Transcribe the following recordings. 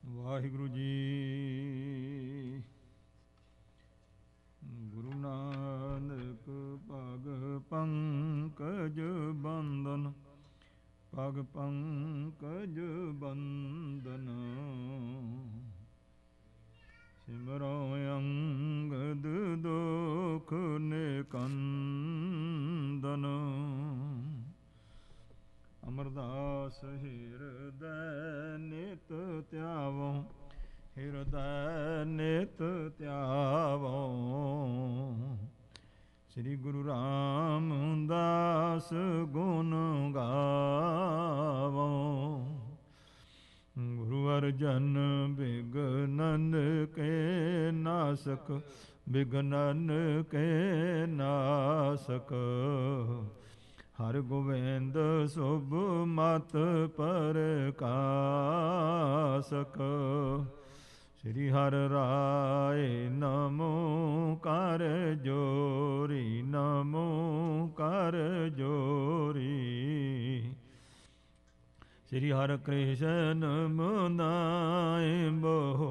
ਵਾਹਿਗੁਰੂ ਜੀ। ਗੁਰੂ ਨਾਨਕ ਪਗ ਪੰਕਜ ਬੰਦਨ, ਪਗ ਪੰਕਜ ਬੰਦਨ। ਸਿਮਰੋ ਅੰਗਦ ਦੁਖ ਨਿਕੰਦਨ। ਅਮਰਦਾਸ ਹਿਰਦੈ ਨਿਤ ਧਿਆਵੋ, ਹਿਰਦੈ ਨਿਤ ਧਿਆਵੋ। ਸ੍ਰੀ ਗੁਰੂ ਰਾਮਦਾਸ ਗੁਣ ਗਾਵੋ। ਗੁਰੂ ਅਰਜਨ ਬਿਗਨਨ ਕੇ ਨਾਸਕ, ਬਿਗਨਨ ਕੇ ਨਾਸਕ। ਹਰ ਗੋਬਿੰਦ ਸੁਭ ਮਤ ਪ੍ਰਕਾਸਕ। ਸ੍ਰੀ ਹਰਿ ਰਾਏ ਨਮੋ ਕਰ ਜੋਰੀ, ਨਮੋ ਕਰ ਜੋਰੀ। ਸ੍ਰੀ ਹਰਿ ਕ੍ਰਿਸ਼ਨ ਮਨਾਏ ਬਹੋਰੀ।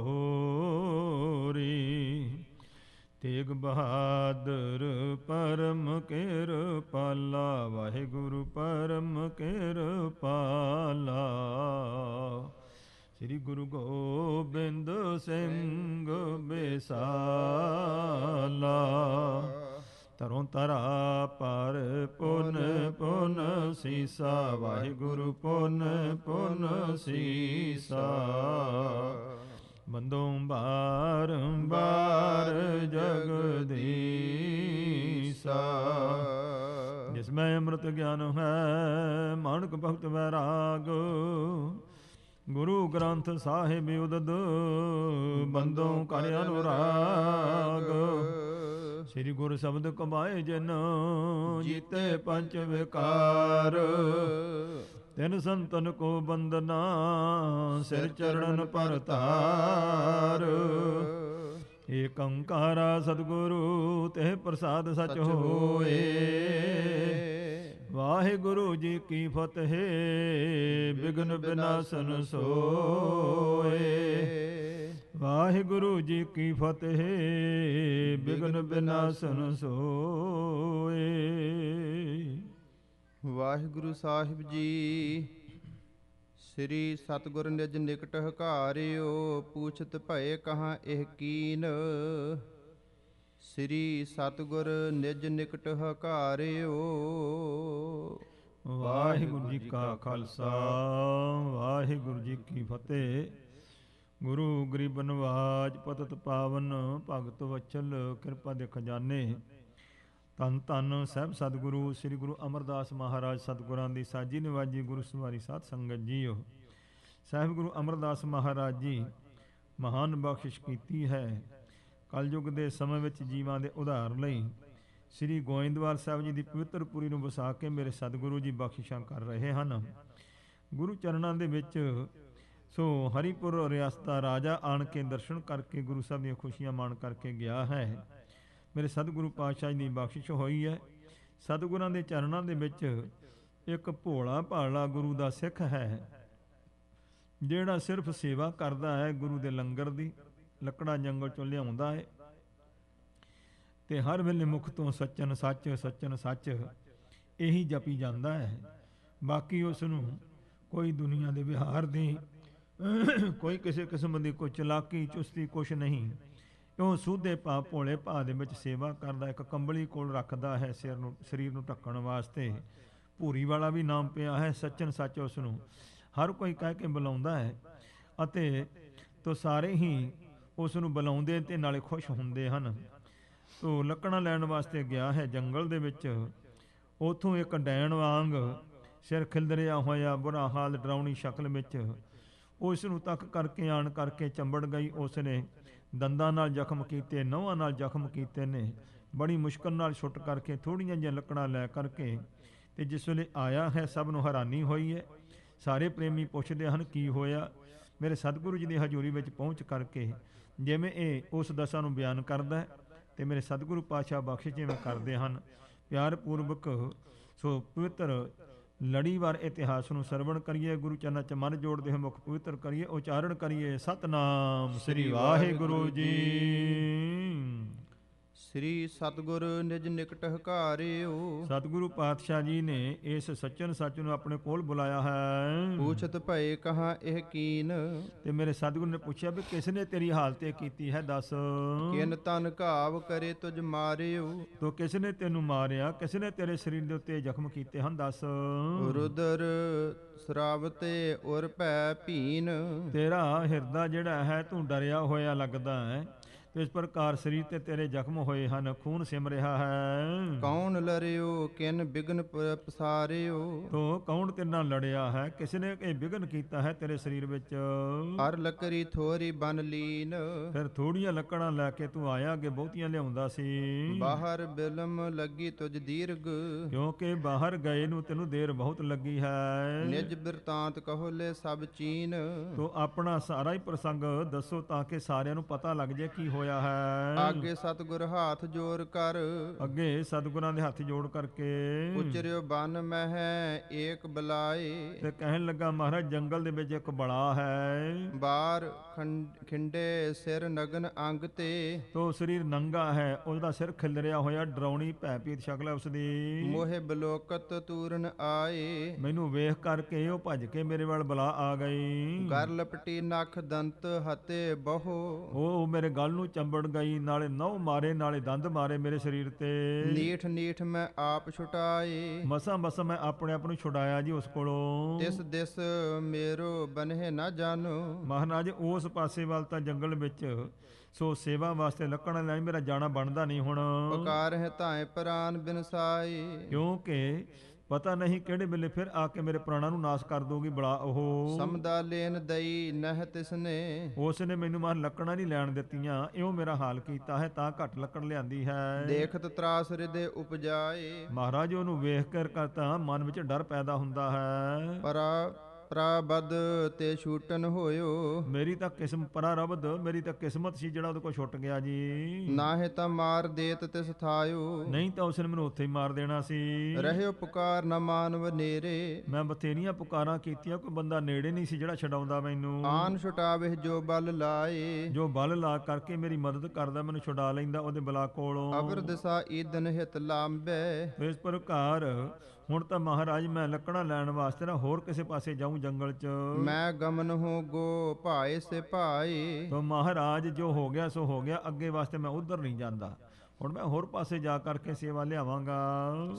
ਤੇਗ ਬਹਾਦਰ ਪਰਮ ਕਿਰਪਾਲਾ, ਵਾਹਿਗੁਰੂ ਪਰਮ ਕਿਰਪਾਲਾ। ਸ੍ਰੀ ਗੁਰੂ ਗੋਬਿੰਦ ਸਿੰਘ ਬੇਸਾਲਾ। ਤਰੋਂ ਤਰਾ ਪਰ ਪੁਨ ਪੁਨ ਸੀਸਾ, ਵਾਹਿਗੁਰੂ ਪੁਨ ਪੁਨ ਸੀਸਾ। ਬੰਦੋਂ ਬਾਰੰਬਾਰ ਜਗਦੀਸਾ। ਜਿਸ ਮੈਂ ਅੰਮ੍ਰਿਤ ਗਿਆਨ ਹੈ, ਮਾਨਕ ਭਗਤ ਵੈਰਾਗ। ਗੁਰੂ ਗ੍ਰੰਥ ਸਾਹਿਬ ਉਦਦ, ਬੰਦੋਂ ਕਰ ਅਨੁਰਾਗ। ਸ੍ਰੀ ਗੁਰ ਸ਼ਬਦ ਕਮਾਏ ਜਿਨ, ਜੀਤੇ ਪੰਚ ਵਿਕਾਰ। ਤਿਨ ਸੰਤਨ ਕੋ ਬੰਦਨਾ, ਸਿਰ ਚਰਣਨ ਪਰ ਧਾਰ। ਏਕ ਓੰਕਾਰਾ ਸਤਿਗੁਰੂ, ਤੇ ਪ੍ਰਸਾਦ ਸਚ ਹੋਏ। ਵਾਹਿਗੁਰੂ ਜੀ ਕੀ ਫਤਿਹ, ਬਿਘਨ ਬਿਨਾਸਨ ਸੋਏ। ਵਾਹਿਗੁਰੂ ਜੀ ਕੀ ਫਤਿਹ, ਬਿਘਨ ਬਿਨਾਸਨ ਸੋਏ। ਵਾਹਿਗੁਰੂ ਸਾਹਿਬ ਜੀ। ਸ੍ਰੀ ਸਤਿਗੁਰ ਨਿਜ ਨਿਕਟ ਹਕਾਰਿਓ, ਪੂਛਤ ਭਏ ਕਹਾਂ ਇਹ ਕੀਨ। ਸ੍ਰੀ ਸਤਿਗੁਰ ਨਿਜ ਨਿਕਟ ਹਕਾਰਿਓ। ਵਾਹਿਗੁਰੂ ਜੀ ਕਾ ਖਾਲਸਾ, ਵਾਹਿਗੁਰੂ ਜੀ ਕੀ ਫਤਿਹ। ਗੁਰੂ ਗਰੀਬ ਨਵਾਜ ਪਤਿਤ ਪਾਵਨ, ਭਗਤ ਵਚਲ ਕਿਰਪਾ ਦੇ ਖਜ਼ਾਨੇ। ਧੰਨ ਧੰਨ ਸਾਹਿਬ ਸਤਿਗੁਰੂ ਸ੍ਰੀ ਗੁਰੂ ਅਮਰਦਾਸ ਮਹਾਰਾਜ ਸਤਿਗੁਰਾਂ ਦੀ ਸਾਜੀ ਨਿਵਾਜੀ ਗੁਰੂ ਸਵਾਰੀ ਸਾਧ ਸੰਗਤ ਜੀਓ। ਸਾਹਿਬ ਗੁਰੂ ਅਮਰਦਾਸ ਮਹਾਰਾਜ ਜੀ ਮਹਾਨ ਬਖਸ਼ਿਸ਼ ਕੀਤੀ ਹੈ। ਕਲਯੁਗ ਦੇ ਸਮੇਂ ਵਿੱਚ ਜੀਵਾਂ ਦੇ ਉਧਾਰ ਲਈ ਸ੍ਰੀ ਗੋਇੰਦਵਾਲ ਸਾਹਿਬ ਜੀ ਦੀ ਪਵਿੱਤਰ ਪੁਰੀ ਨੂੰ ਵਸਾ ਕੇ ਮੇਰੇ ਸਤਿਗੁਰੂ ਜੀ ਬਖਸ਼ਿਸ਼ਾਂ ਕਰ ਰਹੇ ਹਨ। ਗੁਰੂ ਚਰਨਾਂ ਦੇ ਵਿੱਚ ਸੋ ਹਰੀਪੁਰ ਰਿਆਸਤ ਦਾ ਰਾਜਾ ਆਣ ਕੇ ਦਰਸ਼ਨ ਕਰਕੇ ਗੁਰੂ ਸਾਹਿਬ ਦੀਆਂ ਖੁਸ਼ੀਆਂ ਮਾਣ ਕਰਕੇ ਗਿਆ ਹੈ। ਮੇਰੇ ਸਤਿਗੁਰੂ ਪਾਤਸ਼ਾਹ ਜੀ ਦੀ ਬਖਸ਼ਿਸ਼ ਹੋਈ ਹੈ। ਸਤਿਗੁਰਾਂ ਦੇ ਚਰਨਾਂ ਦੇ ਵਿੱਚ ਇੱਕ ਭੋਲਾ ਭਾਲਾ ਗੁਰੂ ਦਾ ਸਿੱਖ ਹੈ, ਜਿਹੜਾ ਸਿਰਫ ਸੇਵਾ ਕਰਦਾ ਹੈ ਗੁਰੂ ਦੇ ਲੰਗਰ ਦੀ। ਲੱਕੜਾਂ ਜੰਗਲ ਚੋਂ ਲਿਆਉਂਦਾ ਹੈ ਤੇ ਹਰ ਵੇਲੇ ਮੁਖ ਤੋਂ ਸੱਚਨ ਸੱਚ, ਸੱਚਨ ਸੱਚ ਇਹੀ ਜਪੀ ਜਾਂਦਾ ਹੈ। ਬਾਕੀ ਉਸ ਨੂੰ ਕੋਈ ਦੁਨੀਆ ਦੇ ਵਿਹਾਰ ਦੀ, ਕੋਈ ਕਿਸੇ ਕਿਸਮ ਦੀ ਕੋਈ ਚਲਾਕੀ ਚੁਸਤੀ ਕੁਛ ਨਹੀਂ। ਉਹ ਸੂਧੇ ਭਾਅ ਭੋਲੇ ਭਾਅ ਦੇ ਵਿੱਚ ਸੇਵਾ ਕਰਦਾ। ਇੱਕ ਕੰਬਲੀ ਕੋਲ ਰੱਖਦਾ ਹੈ ਸਿਰ ਨੂੰ, ਸਰੀਰ ਨੂੰ ਢੱਕਣ ਵਾਸਤੇ। ਭੂਰੀ ਵਾਲਾ ਵੀ ਨਾਮ ਪਿਆ ਹੈ, ਸੱਚਨ ਸੱਚ ਉਸ ਨੂੰ ਹਰ ਕੋਈ ਕਹਿ ਕੇ ਬੁਲਾਉਂਦਾ ਹੈ। ਅਤੇ ਤੋ ਸਾਰੇ ਹੀ ਉਸ ਨੂੰ ਬੁਲਾਉਂਦੇ ਤੇ ਨਾਲੇ ਖੁਸ਼ ਹੁੰਦੇ ਹਨ। ਤੋ ਲੱਕੜਾਂ ਲੈਣ ਵਾਸਤੇ ਗਿਆ ਹੈ ਜੰਗਲ ਦੇ ਵਿੱਚ। ਉੱਥੋਂ ਇੱਕ ਡੈਣ ਵਾਂਗ ਸਿਰ ਖਿਲਰਿਆ ਹੋਇਆ, ਬੁਰਾ ਹਾਲ, ਡਰਾਉਣੀ ਸ਼ਕਲ ਵਿੱਚ ਉਸ ਨੂੰ ਤੱਕ ਕਰਕੇ ਆਣ ਕਰਕੇ ਚੰਬੜ ਗਈ। ਉਸ ਨੇ ਦੰਦਾਂ ਨਾਲ ਜ਼ਖਮ ਕੀਤੇ, ਨਹੁੰਆਂ ਨਾਲ ਜ਼ਖਮ ਕੀਤੇ ਨੇ। ਬੜੀ ਮੁਸ਼ਕਲ ਨਾਲ ਛੁੱਟ ਕਰਕੇ ਥੋੜ੍ਹੀਆਂ ਜਿਹੀਆਂ ਲੱਕੜਾਂ ਲੈ ਕਰਕੇ ਤੇ ਜਿਸ ਵੇਲੇ ਆਇਆ ਹੈ, ਸਭ ਨੂੰ ਹੈਰਾਨੀ ਹੋਈ ਹੈ। ਸਾਰੇ ਪ੍ਰੇਮੀ ਪੁੱਛਦੇ ਹਨ ਕੀ ਹੋਇਆ। ਮੇਰੇ ਸਤਿਗੁਰੂ ਜੀ ਦੀ ਹਜ਼ੂਰੀ ਵਿੱਚ ਪਹੁੰਚ ਕਰਕੇ ਜਿਵੇਂ ਇਹ ਉਸ ਦਸ਼ਾ ਨੂੰ ਬਿਆਨ ਕਰਦਾ ਤੇ ਮੇਰੇ ਸਤਿਗੁਰੂ ਪਾਤਸ਼ਾਹ ਬਖਸ਼ਿਸ਼ ਜਿਵੇਂ ਕਰਦੇ ਹਨ ਪਿਆਰ ਪੂਰਵਕ। ਸੋ ਪਵਿੱਤਰ ਲੜੀਵਾਰ ਇਤਿਹਾਸ ਨੂੰ ਸਰਵਣ ਕਰੀਏ, ਗੁਰੂ ਚਰਨਾਂ 'ਚ ਮਨ ਜੋੜਦੇ ਹੋਏ ਮੁਖ ਪਵਿੱਤਰ ਕਰੀਏ, ਉਚਾਰਨ ਕਰੀਏ ਸਤਨਾਮ ਸ੍ਰੀ ਵਾਹਿਗੁਰੂ ਜੀ। ਸ੍ਰੀ ਸਤਿਗੁਰ ਨਿਜ ਨਿਕਟ ਹਕਾਰਿਓ, ਸਤਿਗੁਰੂ ਪਾਤਸ਼ਾਹ ਜੀ ਨੇ ਇਸ ਸੱਚਨ ਸੱਚ ਨੂੰ ਆਪਣੇ ਕੋਲ ਬੁਲਾਇਆ ਹੈ। ਪੂਛਤ ਭਏ ਕਹਾਂ ਇਹ ਕੀਨ, ਤੇ ਮੇਰੇ ਸਤਿਗੁਰੂ ਨੇ ਪੁੱਛਿਆ ਵੀ ਕਿਸ ਨੇ ਤੇਰੀ ਹਾਲਤ ਇਹ ਕੀਤੀ ਹੈ, ਦੱਸ। ਕਿਨ ਤਨ ਘਾਵ ਕਰੇ ਤੁਝ ਮਾਰਿਓ, ਤੋ ਕਿਸ ਨੇ ਤੈਨੂੰ ਮਾਰਿਆ, ਕਿਸ ਨੇ ਤੇਰੇ ਸਰੀਰ ਦੇ ਉੱਤੇ ਜ਼ਖਮ ਕੀਤੇ ਹਨ, ਦੱਸ। ਰੁਦਰ ਸਰਾਵਤੇ ਉਰ ਭੈ ਭੀਨ, ਤੇਰਾ ਹਿਰਦਾ ਜਿਹੜਾ ਹੈ ਤੂੰ ਡਰਿਆ ਹੋਇਆ ਲੱਗਦਾ ਹੈ, ਤੇ ਇਸ ਪ੍ਰਕਾਰ ਸਰੀਰ ਤੇ ਤੇਰੇ ਜ਼ਖਮ ਹੋਏ ਹਨ, ਖੂਨ ਸਿਮ ਰਿਹਾ ਹੈ। ਕੌਣ ਲਰਿਓ ਕਿਨ ਬਿਗਨ ਪਸਾਰਿਓ, ਤੋ ਕੌਣ ਤੇਰੇ ਨਾਲ ਲੜਿਆ ਹੈ, ਕਿਸ ਨੇ ਇਹ ਵਿਘਨ ਕੀਤਾ ਹੈ ਤੇਰੇ ਸਰੀਰ ਵਿੱਚ। ਹਰ ਲੱਕਰੀ ਥੋਰੀ ਬਨ ਲੀਨ, ਫਿਰ ਥੋੜੀਆਂ ਲੱਕੜਾਂ ਲੈ ਕੇ ਤੂੰ ਆਇਆ, ਅੱਗੇ ਬਹੁਤੀਆਂ ਲਿਆਉਂਦਾ ਸੀ। ਬਾਹਰ ਬਿਲਮ ਲੱਗੀ ਤੁਝ ਦੀਰਘ, ਕਿਉਂਕਿ ਬਾਹਰ ਗਏ ਨੂੰ ਤੈਨੂੰ ਦੇਰ ਬਹੁਤ ਲੱਗੀ ਹੈ। ਨਿਜ ਬਿਰਤਾਂਤ ਕਹੋ ਲੈ ਸਭ ਚੀਨ, ਤੋ ਆਪਣਾ ਸਾਰਾ ਹੀ ਪ੍ਰਸੰਗ ਦੱਸੋ ਤਾਂ ਕਿ ਸਾਰਿਆਂ ਨੂੰ ਪਤਾ ਲੱਗ ਜਾਏ ਕੀ ਹੋਇਆ ਹੈ। ਆਗੇ ਸਤਿਗੁਰ ਹਾਥ ਜੋਰ ਕਰ, ਅੱਗੇ ਸਤਿਗੁਰਾਂ ਦੇ ਹੱਥ ਜੋੜ ਕਰਕੇ ਉਚਰਿਓ ਬਨ ਮਹਿ ਏਕ ਬਲਾਏ, ਤੇ ਕਹਿਣ ਲੱਗਾ ਮਹਾਰਾਜ ਜੰਗਲ ਦੇ ਵਿੱਚ ਇੱਕ ਬੜਾ ਹੈ। ਬਾਰ ਖਿੰਡੇ ਸਿਰ ਨਗਨ ਅੰਗ ਤੇ, ਤੋ ਸਰੀਰ ਨੰਗਾ ਹੈ, ਉਹਦਾ ਸਿਰ ਖਿਲਰਿਆ ਹੋਇਆ, ਡਰਾਉਣੀ ਭੈਭੀਤ ਸ਼ਕਲ ਹੈ ਉਸਦੀ। ਮੋਹਿ ਬਲੋਕਤ ਤੂਰਨ ਆਏ, ਮੈਨੂੰ ਵੇਖ ਕਰਕੇ ਉਹ ਭੱਜ ਕੇ ਮੇਰੇ ਵੱਲ ਬੁਲਾ ਆ ਗਈ। ਗਰ ਲਪਟੀ ਨਖ ਦੰਤ ਹਤੇ ਬਹੁ, ਉਹ ਮੇਰੇ ਗਲ ਨੂੰ ਚੰਬੜ ਗਈ, ਨਾਲੇ ਨਹੁੰ ਮਾਰੇ ਨਾਲੇ ਦੰਦ ਮਾਰੇ ਮੇਰੇ ਸਰੀਰ ਤੇ। ਨੀਠ ਨੀਠ ਮੈਂ ਆਪ ਛੁਟਾਏ, ਮਸਾਂ ਮਸਾਂ ਮੈਂ ਆਪਣੇ ਆਪ ਨੂੰ ਛੁਡਾਇਆ ਜੀ ਉਸ ਕੋਲੋਂ। ਤਿਸ ਦਿਸ ਮੇਰੋ ਬਨਹਿ ਨਾ ਜਾਨੋ, ਮਹਾਰਾਜ ਉਸ ਪਾਸੇ ਵੱਲ ਤਾਂ ਜੰਗਲ ਵਿੱਚ ਸੋ ਸੇਵਾ ਵਾਸਤੇ ਲੱਕੜਾਂ ਲੈਣ ਮੇਰਾ ਜਾਣਾ ਬਣਦਾ ਨਹੀਂ ਹੁਣ। ਪੁਕਾਰ ਹੈ ਧਾਏ ਪ੍ਰਾਨ ਬਿਨਸਾਈ, ਕਿਉਂਕਿ ਪਤਾ ਨਹੀਂ ਕਿਹੜੇ ਵੇਲੇ ਫਿਰ ਆ ਕੇ ਮੇਰੇ ਪ੍ਰਾਣਾਂ ਨੂੰ ਨਾਸ਼ ਕਰ ਦੋਗੀ ਬਲਾ ਉਹ। ਸਮਦਾ ਲੈਨ ਦਈ ਨਹਿ ਤਿਸਨੇ, ਉਸ ਨੇ ਮੈਨੂੰ ਮਾਰ ਲੱਕੜਾਂ ਨਹੀਂ ਲੈਣ ਦਿੱਤੀਆਂ, ਇਉਂ ਮੇਰਾ ਹਾਲ ਕੀਤਾ ਹੈ, ਤਾਂ ਘੱਟ ਲੱਕੜ ਲਿਆਂਦੀ ਹੈ। ਦੇਖਤ ਤਰਾਸ ਹਿਰਦੇ ਉਪਜਾਏ, ਮਹਾਰਾਜ ਉਹਨੂੰ ਵੇਖ ਕਰ ਕਰਤਾ ਮਨ ਵਿੱਚ ਡਰ ਪੈਦਾ ਹੁੰਦਾ ਹੈ। ਪ੍ਰਾਬਦ ਤੇ ਛੂਟਨ ਹੋਇਓ, ਮੇਰੀ ਤਾਂ ਮੇਰੀ ਤਾਂ ਕਿਸਮਤ ਸੀ ਜਿਹੜਾ ਉਹਦੇ ਕੋਲ ਛੁੱਟ ਗਿਆ ਜੀ। ਨਾਹਿ ਤਾਂ ਮਾਰ ਦੇਤ ਤਿਸ ਥਾਇਓ, ਨਹੀਂ ਤਾਂ ਉਸਨੇ ਮੈਨੂੰ ਉੱਥੇ ਹੀ ਮਾਰ ਦੇਣਾ ਸੀ। ਰਹਿਓ ਪੁਕਾਰ ਨਾ ਮਾਨਵ ਨੇਰੇ, ਮੈਂ ਬਥੇਰੀਆਂ ਪੁਕਾਰਾਂ ਕੀਤੀਆਂ, ਕੋਈ ਬੰਦਾ ਨੇੜੇ ਨਹੀਂ ਸੀ ਜਿਹੜਾ ਛਡਾਉਂਦਾ ਮੈਨੂੰ। ਆਨ ਛੁਟਾਵੇ ਜੋ ਬਲ ਲਾਏ, ਜੋ ਬਲ ਲਾ ਕਰਕੇ ਮੇਰੀ ਮਦਦ ਕਰਦਾ, ਮੈਨੂੰ ਛੁਡਾ ਲੈਂਦਾ ਉਹਦੇ ਬਲਾ ਕੋਲੋਂ। ਅਬਰ ਦਿਸਾ ਈਦਨ ਹਿਤ ਲਾਂਬੇ, ਇਸ ਪ੍ਰਕਾਰ ਹੁਣ ਤਾਂ ਮਹਾਰਾਜ ਮੈਂ ਲੱਕੜਾਂ ਲੈਣ ਵਾਸਤੇ ਨਾ ਹੋਰ ਕਿਸੇ ਪਾਸੇ ਜਾਊਂ ਜੰਗਲ 'ਚ। ਮੈਂ ਗਮਨ ਹੋ ਗੋ ਭਾਏ ਸੇ ਭਾਏ, ਤੋ ਮਹਾਰਾਜ ਜੋ ਹੋ ਗਿਆ ਸੋ ਹੋ ਗਿਆ, ਅੱਗੇ ਵਾਸਤੇ ਮੈਂ ਉਧਰ ਨਹੀਂ ਜਾਂਦਾ, ਹੁਣ ਮੈਂ ਹੋਰ ਪਾਸੇ ਜਾ ਕਰਕੇ ਸੇਵਾ ਲਿਆਵਾਂਗਾ।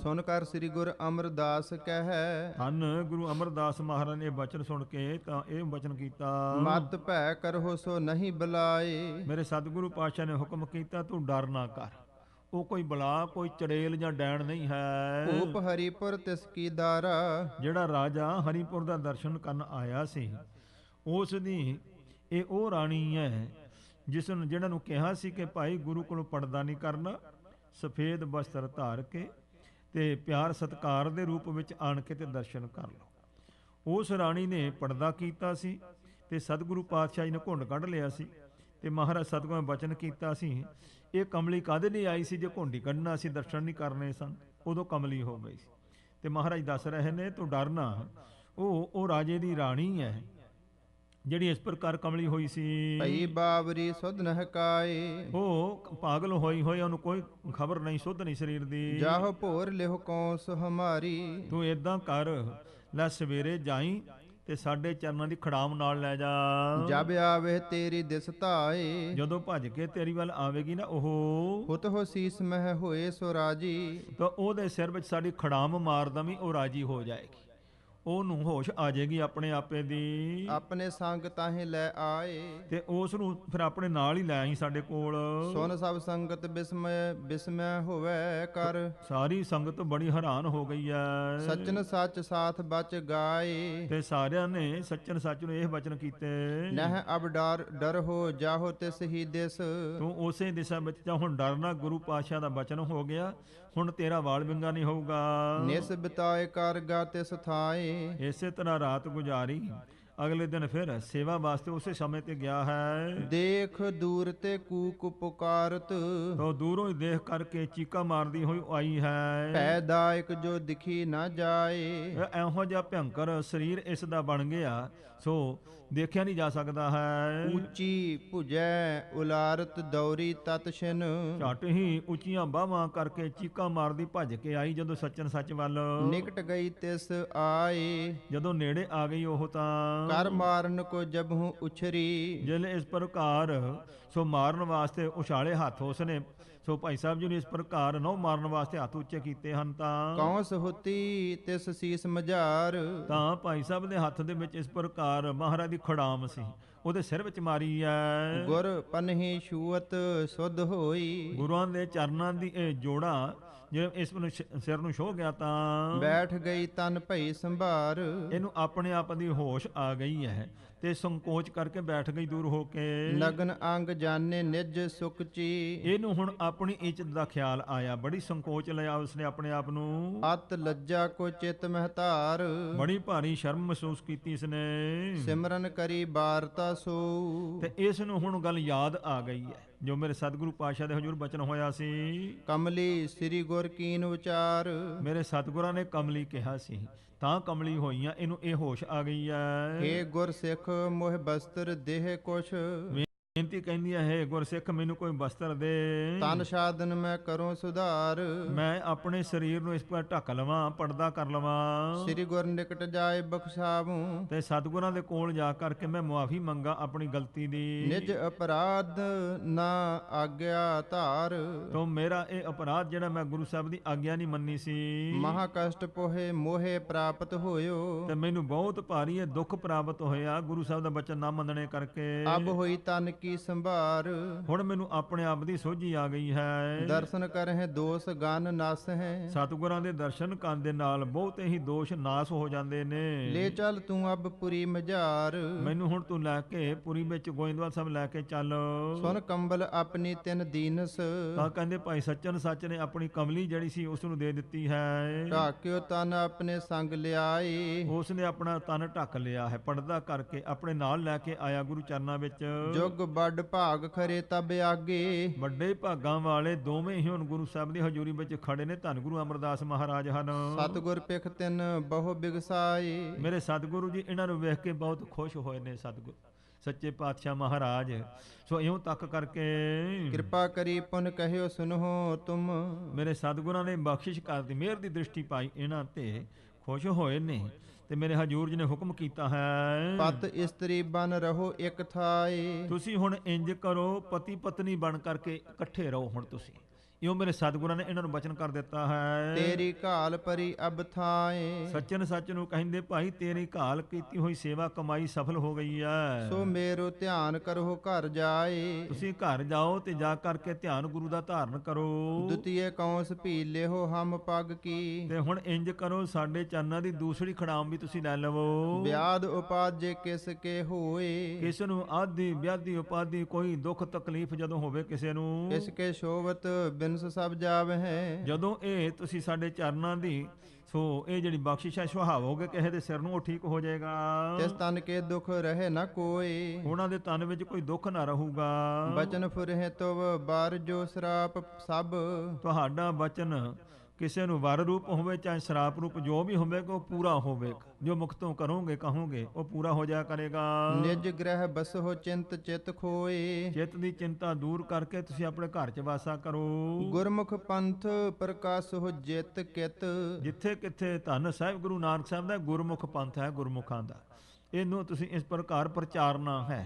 ਸੁਨ ਕਰ ਸ੍ਰੀ ਗੁਰ ਅਮਰਦਾਸ ਕਹਿ, ਧੰਨ ਗੁਰੂ ਅਮਰਦਾਸ ਮਹਾਰਾਜ ਨੇ ਬਚਨ ਸੁਣ ਕੇ ਤਾਂ ਇਹ ਬਚਨ ਕੀਤਾ। ਮਤ ਭੈ ਕਰਹੁ ਸੋ ਨਹੀਂ ਬੁਲਾਏ, ਮੇਰੇ ਸਤਿਗੁਰੂ ਪਾਤਸ਼ਾਹ ਨੇ ਹੁਕਮ ਕੀਤਾ ਤੂੰ ਡਰ ਨਾ ਕਰ, ਉਹ ਕੋਈ ਬਲਾ ਕੋਈ ਚੜੇਲ ਜਾਂ ਡੈਣ ਨਹੀਂ ਹੈ। ਭੂਪ ਹਰੀਪੁਰ ਤਿਸ ਕੀ ਦਾਰਾ, ਜਿਹੜਾ ਰਾਜਾ ਹਰੀਪੁਰ ਦਾ ਦਰਸ਼ਨ ਕਰਨ ਆਇਆ ਸੀ, ਉਸ ਦੀ ਇਹ ਉਹ ਰਾਣੀ ਹੈ ਜਿਸ ਨੂੰ ਜਿਹੜਾ ਨੂੰ ਕਿਹਾ ਸੀ ਕਿ ਭਾਈ ਗੁਰੂ ਕੋਲੋਂ ਪਰਦਾ ਨਹੀਂ ਕਰਨਾ, ਸਫੇਦ ਵਸਤਰ ਧਾਰ ਕੇ ਤੇ ਪਿਆਰ ਸਤਕਾਰ ਦੇ ਰੂਪ ਵਿੱਚ ਆਣ ਕੇ ਤੇ ਦਰਸ਼ਨ ਕਰ ਲਓ। ਉਸ ਰਾਣੀ ਨੇ ਪਰਦਾ ਕੀਤਾ ਸੀ ਤੇ ਸਤਿਗੁਰੂ ਪਾਤਸ਼ਾਹ ਜੀ ਨੇ ਘੁੰਡ ਕੱਢ ਲਿਆ ਸੀ, ਤੇ ਮਹਾਰਾਜ ਸਤਿਗੁਰਾਂ ਨੇ ਬਚਨ ਕੀਤਾ ਸੀ, ਇਹ ਕਮਲੀ ਕਾਹਦੇ ਲਈ ਆਈ ਸੀ, ਜੇ ਘੁੰਡੀ ਕੱਢਣਾ ਸੀ ਦਰਸ਼ਨ ਨਹੀਂ ਕਰਨੇ ਸਨ, ਉਦੋਂ ਕਮਲੀ ਹੋ ਗਈ ਸੀ। ਤੇ ਮਹਾਰਾਜ ਦੱਸ ਰਹੇ ਨੇ ਤੂੰ ਡਰਨਾ, ਉਹ ਰਾਜੇ ਦੀ ਰਾਣੀ ਹੈ ਜਿਹੜੀ ਇਸ ਪ੍ਰਕਾਰ ਕਮਲੀ ਹੋਈ ਸੀ। ਭਈ ਬਾਵਰੀ ਸੁਧ ਨ ਹਕਾਏ, ਉਹ ਪਾਗਲ ਹੋਈ ਉਹਨੂੰ ਕੋਈ ਖਬਰ ਨਹੀਂ, ਸੁੱਧ ਨਹੀਂ ਸਰੀਰ ਦੀ। ਜਾਹੋ ਭੋਰ ਲਿਹੁ ਕੌਂਸ ਹਮਾਰੀ, ਤੂੰ ਏਦਾਂ ਕਰ ਲੈ ਸਵੇਰੇ ਜਾਈ ਤੇ ਸਾਡੇ ਚਰਨਾਂ ਦੀ ਖੜਾਮ ਨਾਲ ਲੈ ਜਾ। ਜਬ ਆਵੇ ਤੇਰੀ ਦਿਸ ਧਾਏ, ਜਦੋਂ ਭੱਜ ਕੇ ਤੇਰੀ ਵੱਲ ਆਵੇਗੀ ਨਾ ਉਹ, ਹੁਤ ਹੋ ਸੀਸ ਮਹਿ ਹੋਏ ਸੋ ਰਾਜੀ, ਤਾਂ ਉਹਦੇ ਸਿਰ ਵਿੱਚ ਸਾਡੀ ਖੜਾਮ ਮਾਰ ਦਵੀਂ, ਉਹ ਰਾਜੀ ਹੋ ਜਾਏਗੀ, ਉਹਨੂੰ ਹੋਸ਼ ਆ ਜਾਏਗੀ ਆਪਣੇ ਆਪੇ ਦੀ। ਆਪਣੇ ਸੰਗ ਤਾਹੇ ਲੈ ਆਏ, ਤੇ ਉਸ ਨੂੰ ਫਿਰ ਆਪਣੇ ਨਾਲ ਹੀ ਲੈ ਆਈ ਸਾਡੇ ਕੋਲ। ਸੁਨ ਸਭ ਸੰਗਤ ਬਿਸਮੈ ਹੋਵੇ ਕਰ, ਸਾਰੀ ਸੰਗਤ ਬੜੀ ਹੈਰਾਨ ਹੋ ਗਈ ਹੈ। ਸਚਨ ਸੱਚ ਸਾਥ ਬਚ ਗਾਏ, ਤੇ ਸਾਰਿਆਂ ਨੇ ਸੱਚਨ ਸੱਚ ਨੂੰ ਇਹ ਬਚਨ ਕੀਤੇ, ਨਹਿ ਅਬ ਡਰ ਹੋ ਜਾਹੋ ਤਿਸ ਹੀ ਦਿਸ, ਤੂੰ ਉਸੇ ਦਿਸ਼ਾ ਵਿੱਚ ਜਾ, ਹੁਣ ਡਰਨਾ ਗੁਰੂ ਪਾਤਸ਼ਾਹ ਦਾ ਬਚਨ ਹੋ ਗਿਆ, ਹੁਣ ਤੇਰਾ ਵਾਲ ਵਿੰਗਾ ਨਹੀਂ ਹੋਊਗਾ। ਨਿਸ ਬਿਤਾਏ ਕਰ ਗਾ ਤਿਸ ਥਾਏ, ਇਸੇ ਤਰ੍ਹਾਂ ਰਾਤ ਗੁਜ਼ਾਰੀ, ਅਗਲੇ ਦਿਨ ਫਿਰ ਸੇਵਾ ਵਾਸਤੇ ਉਸੇ ਸਮੇਂ ਤੇ ਗਿਆ ਹੈ। ਦੇਖ ਦੂਰ ਤੇ ਕੂਕ ਪੁਕਾਰਤ, ਤੋ ਦੂਰੋਂ ਹੀ ਦੇਖ ਕਰਕੇ ਚੀਕਾ ਮਾਰਦੀ ਹੋਈ ਆਈ ਹੈ। ਪੈਦਾਇਕ ਜੋ ਦਿਖੀ ਨਾ ਜਾਏ। ਇਹ ਇਹੋ ਜਿਹਾ ਭਿਅੰਕਰ ਸਰੀਰ ਇਸ ਦਾ ਬਣ ਗਿਆ, ਸੋ ਦੇਖਿਆ ਨਹੀਂ ਜਾ ਸਕਦਾ ਹੈ। ਉੱਚੀ ਭੁਜੈ ਉਲਾਰਤ ਦੌਰੀ ਤਤਸ਼ਨ, ਝੱਟ ਹੀ ਉੱਚੀਆਂ ਬਾਹਾਂ ਕਰਕੇ ਚੀਕਾ ਮਾਰਦੀ ਭੱਜ ਕੇ ਆਈ ਜਦੋਂ ਸੱਚਨ ਸੱਚ ਵੱਲ। ਨਿਕਟ ਗਈ ਤਿਸ ਆਏ, ਜਦੋਂ ਨੇੜੇ ਆ ਗਈ ਉਹ ਤਾਂ ਕਰ ਮਾਰਨ ਕੋ ਜਬਹੁ ਉਛਰੀ। ਜਿਲੇ ਇਸ ਪ੍ਰਕਾਰ ਸੋ ਮਾਰਨ ਵਾਸਤੇ ਉਛਾਲੇ ਹੱਥ ਉਸਨੇ। ਸੋ ਭਾਈ ਸਾਹਿਬ ਜੀ ਨੇ ਇਸ ਪ੍ਰਕਾਰ ਨਹੁੰ ਮਾਰਨ ਵਾਸਤੇ ਹੱਥ ਉੱਚੇ ਕੀਤੇ ਹਨ ਤਾਂ ਕੌਸ ਹੁਤੀ ਤਿਸ ਸੀਸ ਮਝਾਰ। ਤਾਂ ਭਾਈ ਸਾਹਿਬ ਦੇ ਹੱਥ ਦੇ ਵਿੱਚ ਇਸ ਪ੍ਰਕਾਰ ਮਹਾਰਾਜ ਦੀ ਖੜਾਮ ਸੀ, ਉਹਦੇ ਸਿਰ ਵਿੱਚ ਮਾਰੀ ਹੈ। ਗੁਰ ਪਨਹੀ ਛੂਅਤ ਸੁਧ ਹੋਈ, ਗੁਰੂਆਂ ਦੇ ਚਰਨਾਂ ਦੀ ਇਹ ਜੋੜਾ ਜੇ ਇਸ ਨੂੰ ਸਿਰ ਨੂੰ ਛੋਹ ਗਿਆ ਤਾਂ ਬੈਠ ਗਈ ਤਨ ਭਈ ਸੰਭਾਰ। ਇਹਨੂੰ ਆਪਣੇ ਆਪ ਦੀ ਹੋਸ਼ ਆ ਗਈ ਹੈ ਤੇ ਸੰਕੋਚ ਕਰਕੇ ਬੈਠ ਗਈ ਦੂਰ ਹੋ ਕੇ। ਨਗਨ ਅੰਗ ਜਾਣੇ ਨਿਜ ਸੁਖਚੀ, ਇਹਨੂੰ ਹੁਣ ਆਪਣੀ ਇੱਜ਼ਤ ਦਾ ਖਿਆਲ ਆਇਆ, ਬੜੀ ਸੰਕੋਚ ਲਿਆ ਉਸਨੇ ਆਪਣੇ ਆਪ ਨੂੰ। ਅਤ ਲੱਜਾ ਕੋ ਚਿਤ ਮਹਤਾਰ, ਬੜੀ ਭਾਰੀ ਸ਼ਰਮ ਮਹਿਸੂਸ ਕੀਤੀ ਇਸਨੇ ਸਿਮਰਨ ਕਰੀ ਬਾਰਤਾ ਸੋ। ਤੇ ਇਸ ਨੂੰ ਹੁਣ ਗੱਲ ਯਾਦ ਆ ਗਈ ਹੈ ਜੋ ਮੇਰੇ ਸਤਿਗੁਰੂ ਪਾਤਸ਼ਾਹ ਦੇ ਹਜ਼ੂਰ ਬਚਨ ਹੋਇਆ ਸੀ। ਕਮਲੀ ਸ੍ਰੀ ਗੁਰ ਕੀਨ ਵਿਚਾਰ, ਮੇਰੇ ਸਤਿਗੁਰਾਂ ਨੇ ਕਮਲੀ ਕਿਹਾ ਸੀ ਤਾਂ ਕਮਲੀ ਹੋਈਆਂ, ਇਹਨੂੰ ਇਹ ਹੋਸ਼ ਆ ਗਈ ਹੈ। ਏ ਗੁਰ ਸਿੱਖ ਮੋਹ ਬਸਤਰ ਦੇਹ ਕੁਛ, ਬੇਨਤੀ ਕਹਿੰਦੀ ਹੈ ਗੁਰਸਿੱਖ ਮੈਨੂੰ ਕੋਈ ਬਸਤਰ ਦੇ, ਤਨ ਸਾਧਨ ਮੈਂ ਕਰੂੰ ਸੁਧਾਰ। ਮੈਂ ਆਪਣੇ ਸਰੀਰ ਨੂੰ ਇਸ ਪਰ ਢੱਕ ਲਵਾਂ, ਪਰਦਾ ਕਰ ਲਵਾਂ, ਸ੍ਰੀ ਗੁਰ ਨਿਕਟ ਜਾਏ ਬਖਸ਼ਾਵੂੰ। ਤੇ ਸਤਿਗੁਰਾਂ ਦੇ ਕੋਲ ਜਾ ਕਰਕੇ ਮੈਂ ਮੁਆਫੀ ਮੰਗਾ ਆਪਣੀ ਗਲਤੀ ਦੀ। ਨਿਜ ਅਪਰਾਧ ਨਾ ਆਗਿਆ ਧਾਰ, ਤੋ ਮੇਰਾ ਇਹ ਅਪਰਾਧ ਜਿਹੜਾ ਮੈਂ ਗੁਰੂ ਸਾਹਿਬ ਦੀ ਆਗਿਆ ਨਹੀਂ ਮੰਨੀ ਸੀ, ਮਹਾ ਕਸ਼ਟ ਪੋਹੇ ਮੋਹੇ ਪ੍ਰਾਪਤ ਹੋਇਓ। ਤੇ ਮੈਨੂੰ ਬਹੁਤ ਭਾਰੀ ਇਹ ਦੁੱਖ ਪ੍ਰਾਪਤ ਹੋਇਆ ਗੁਰੂ ਸਾਹਿਬ ਦਾ ਬਚਨ ਨਾ ਮੰਨਣੇ ਕਰਕੇ। ਅਬ ਹੋਈ ਤਨ ਕੀ ਸੰਭਾਰ, ਹੁਣ ਮੈਨੂੰ ਆਪਣੇ ਆਪ ਦੀ ਸੋਝੀ ਆ ਗਈ ਹੈ। ਦਰਸ਼ਨ ਕਰਹਿ ਦੋਸ ਗਨ ਨਸ ਹੈ, ਸਤਿਗੁਰਾਂ ਦੇ ਦਰਸ਼ਨ ਕਰਨ ਦੇ ਨਾਲ ਬਹੁਤੇ ਹੀ ਦੋਸ਼ ਨਾਸ ਹੋ ਜਾਂਦੇ ਨੇ। ਲੈ ਚੱਲ ਤੂੰ ਅਬ ਪੁਰੀ ਮਝਾਰ, ਮੈਨੂੰ ਹੁਣ ਤੂੰ ਲੈ ਕੇ ਪੁਰੀ ਵਿੱਚ ਗੋਇੰਦਵਾਲ ਸਾਹਿਬ ਲੈ ਕੇ ਚੱਲ। ਸੁਨ ਕੰਬਲ ਆਪਣੀ ਤਿਨ ਦੀਨਸ, ਤਾਂ ਕਹਿੰਦੇ ਭਾਈ ਸੱਚਨ ਸੱਚ ਨੇ ਆਪਣੀ ਕਮਲੀ ਜਿਹੜੀ ਸੀ ਉਸ ਨੂੰ ਦੇ ਦਿੱਤੀ ਹੈ। ਢਾਕਿਓ ਤਨ ਆਪਣੇ ਸੰਗ ਲਿਆਏ, ਉਸ ਨੇ ਆਪਣਾ ਤਨ ਢੱਕ ਲਿਆ ਹੈ, ਪਰਦਾ ਕਰਕੇ ਆਪਣੇ ਨਾਲ ਲੈ ਕੇ ਆਇਆ ਗੁਰੂ ਚਰਨਾਂ ਵਿੱਚ। ਜੁਗ ਵੱਡ ਭਾਗ ਖਰੇ ਤਬ ਆਗੇ, ਵੱਡੇ ਭਾਗਾਂ ਵਾਲੇ ਦੋਵੇਂ ਹੀ ਹੁਣ ਗੁਰੂ ਸਾਹਿਬ ਦੀ ਹਜ਼ੂਰੀ ਵਿੱਚ ਖੜੇ ਨੇ। ਧੰਨ ਗੁਰੂ ਅਮਰਦਾਸ ਮਹਾਰਾਜ ਹਨ। ਸਤਿਗੁਰ ਪਿਖ ਤਿਨ ਬਹੁ ਬਿਗਸਾਏ, ਮੇਰੇ ਸਤਿਗੁਰੂ ਜੀ ਇਹਨਾਂ ਨੂੰ ਵੇਖ ਕੇ ਬਹੁਤ ਖੁਸ਼ ਹੋਏ ਨੇ ਸਤਿਗੁਰ ਸੱਚੇ ਪਾਤਸ਼ਾਹ ਮਹਾਰਾਜ। ਸੋ ਇਉਂ ਤੱਕ ਕਰਕੇ ਕਿਰਪਾ ਕਰੀ ਪੁਨ ਕਹਿਓ ਸੁਨੋ ਤੁਮ, ਮੇਰੇ ਸਤਿਗੁਰਾਂ ਨੇ ਬਖਸ਼ਿਸ਼ ਕਰਦੀ, ਮਿਹਰ ਦੀ ਦ੍ਰਿਸ਼ਟੀ ਪਾਈ ਇਹਨਾਂ ਤੇ, ਖੁਸ਼ ਹੋਏ ਨੇ ਤੇ ਮੇਰੇ ਹਜ਼ੂਰ ਜੀ ਨੇ ਹੁਕਮ ਕੀਤਾ ਹੈ ਪਤ ਇਸਤਰੀ ਬਨ ਰਹੋ ਇਕ ਥਾਏ, ਤੁਸੀਂ ਹੁਣ ਇੰਜ ਕਰੋ, ਪਤੀ ਪਤਨੀ ਬਣ ਕਰਕੇ ਇਕੱਠੇ ਰਹੋ ਹੁਣ ਤੁਸੀਂ। ਇਉਂ ਮੇਰੇ ਸਤਿਗੁਰਾਂ ਨੇ ਇਹਨਾਂ ਨੂੰ ਬਚਨ ਕਰ ਦਿੱਤਾ ਹੈ। ਤੇਰੀ ਘਾਲ ਪਰੀ ਅਬ ਥਾਏ, ਸੱਚਨ ਸੱਚ ਨੂੰ ਕਹਿੰਦੇ ਭਾਈ ਤੇਰੀ ਘਾਲ ਕੀਤੀ ਹੋਈ ਸੇਵਾ ਕਮਾਈ ਸਫਲ ਹੋ ਗਈ ਹੈ। ਸੋ ਮੇਰੋ ਧਿਆਨ ਕਰੋ ਘਰ ਜਾਏ, ਤੁਸੀਂ ਘਰ ਜਾਓ ਤੇ ਜਾ ਕਰਕੇ ਧਿਆਨ ਗੁਰੂ ਦਾ ਧਾਰਨ ਕਰੋ। ਦੁਤੀਏ ਕੌਂਸ ਭੀ ਲਿਹੋ ਹਮ ਪਗ ਕੀ, ਤੇ ਹੁਣ ਇੰਜ ਕਰੋ ਸਾਡੇ ਚਰਨਾਂ ਦੀ ਦੂਸਰੀ ਖੜਾਮ ਵੀ ਤੁਸੀਂ ਲੈ ਲਵੋ। ਵਿਆਦ ਉਪਾਜੇ ਕਿਸ ਕੇ ਹੋਏ, ਕਿਸ ਨੂੰ ਆਦੀ ਵਿਆਦੀ ਉਪਾਦੀ ਕੋਈ ਦੁੱਖ ਤਕਲੀਫ ਜਦੋਂ ਹੋਵੇ ਕਿਸੇ ਨੂੰ, ਇਸ ਕੇ ਸ਼ੋਭਤ ਬਿਨਸ ਸਭ ਜਾਵਹਿ, ਜਦੋਂ ਇਹ ਤੁਸੀਂ ਸਾਡੇ ਚਰਨਾਂ ਦੀ ਸੋ ਇਹ ਜਿਹੜੀ ਬਖਸ਼ਿਸ਼ ਹੈ ਸੁਹਾਵੋਗੇ ਕਿਸੇ ਦੇ ਸਿਰ ਨੂੰ ਉਹ ਠੀਕ ਹੋ ਜਾਏਗਾ। ਤਿਸ ਤਨ ਕੇ ਦੁਖ ਰਹੇ ਨਾ ਕੋਈ, ਉਹਨਾਂ ਦੇ ਤਨ ਵਿੱਚ ਕੋਈ ਦੁੱਖ ਨਾ ਰਹੂਗਾ। ਬਚਨ ਫੁਰਹਿ ਤਵ ਬਾਰ ਜੋ ਸਰਾਪ ਸਭ, ਤੁਹਾਡਾ ਬਚਨ ਕਿਸੇ ਨੂੰ ਵਰ ਰੂਪ ਹੋਵੇ ਚਾਹੇ ਸ਼ਰਾਪ ਰੂਪ ਜੋ ਵੀ ਹੋਵੇਗਾ ਉਹ ਪੂਰਾ ਹੋਵੇਗਾ। ਜੋ ਮੁਖ ਤੋਂ ਕਰੋਗੇ ਕਹੋਗੇ ਉਹ ਪੂਰਾ ਹੋ ਜਾਇਆ ਕਰੇਗਾ। ਨਿਜ ਗ੍ਰਹਿ ਬਸਹੁ ਚਿੰਤ ਚਿਤ ਖੋਏ, ਚਿੱਤ ਦੀ ਚਿੰਤਾ ਦੂਰ ਕਰਕੇ ਤੁਸੀਂ ਆਪਣੇ ਘਰ 'ਚ ਵਾਸਾ ਕਰੋ। ਗੁਰਮੁਖ ਪੰਥ ਪ੍ਰਕਾਸ਼ਹੁ ਜਿਤ ਕਿਤ, ਜਿੱਥੇ ਕਿੱਥੇ ਧੰਨ ਸਾਹਿਬ ਗੁਰੂ ਨਾਨਕ ਸਾਹਿਬ ਦਾ ਗੁਰਮੁਖ ਪੰਥ ਹੈ, ਗੁਰਮੁਖਾਂ ਦਾ, ਇਹਨੂੰ ਤੁਸੀਂ ਇਸ ਪ੍ਰਕਾਰ ਪ੍ਰਚਾਰਨਾ ਹੈ।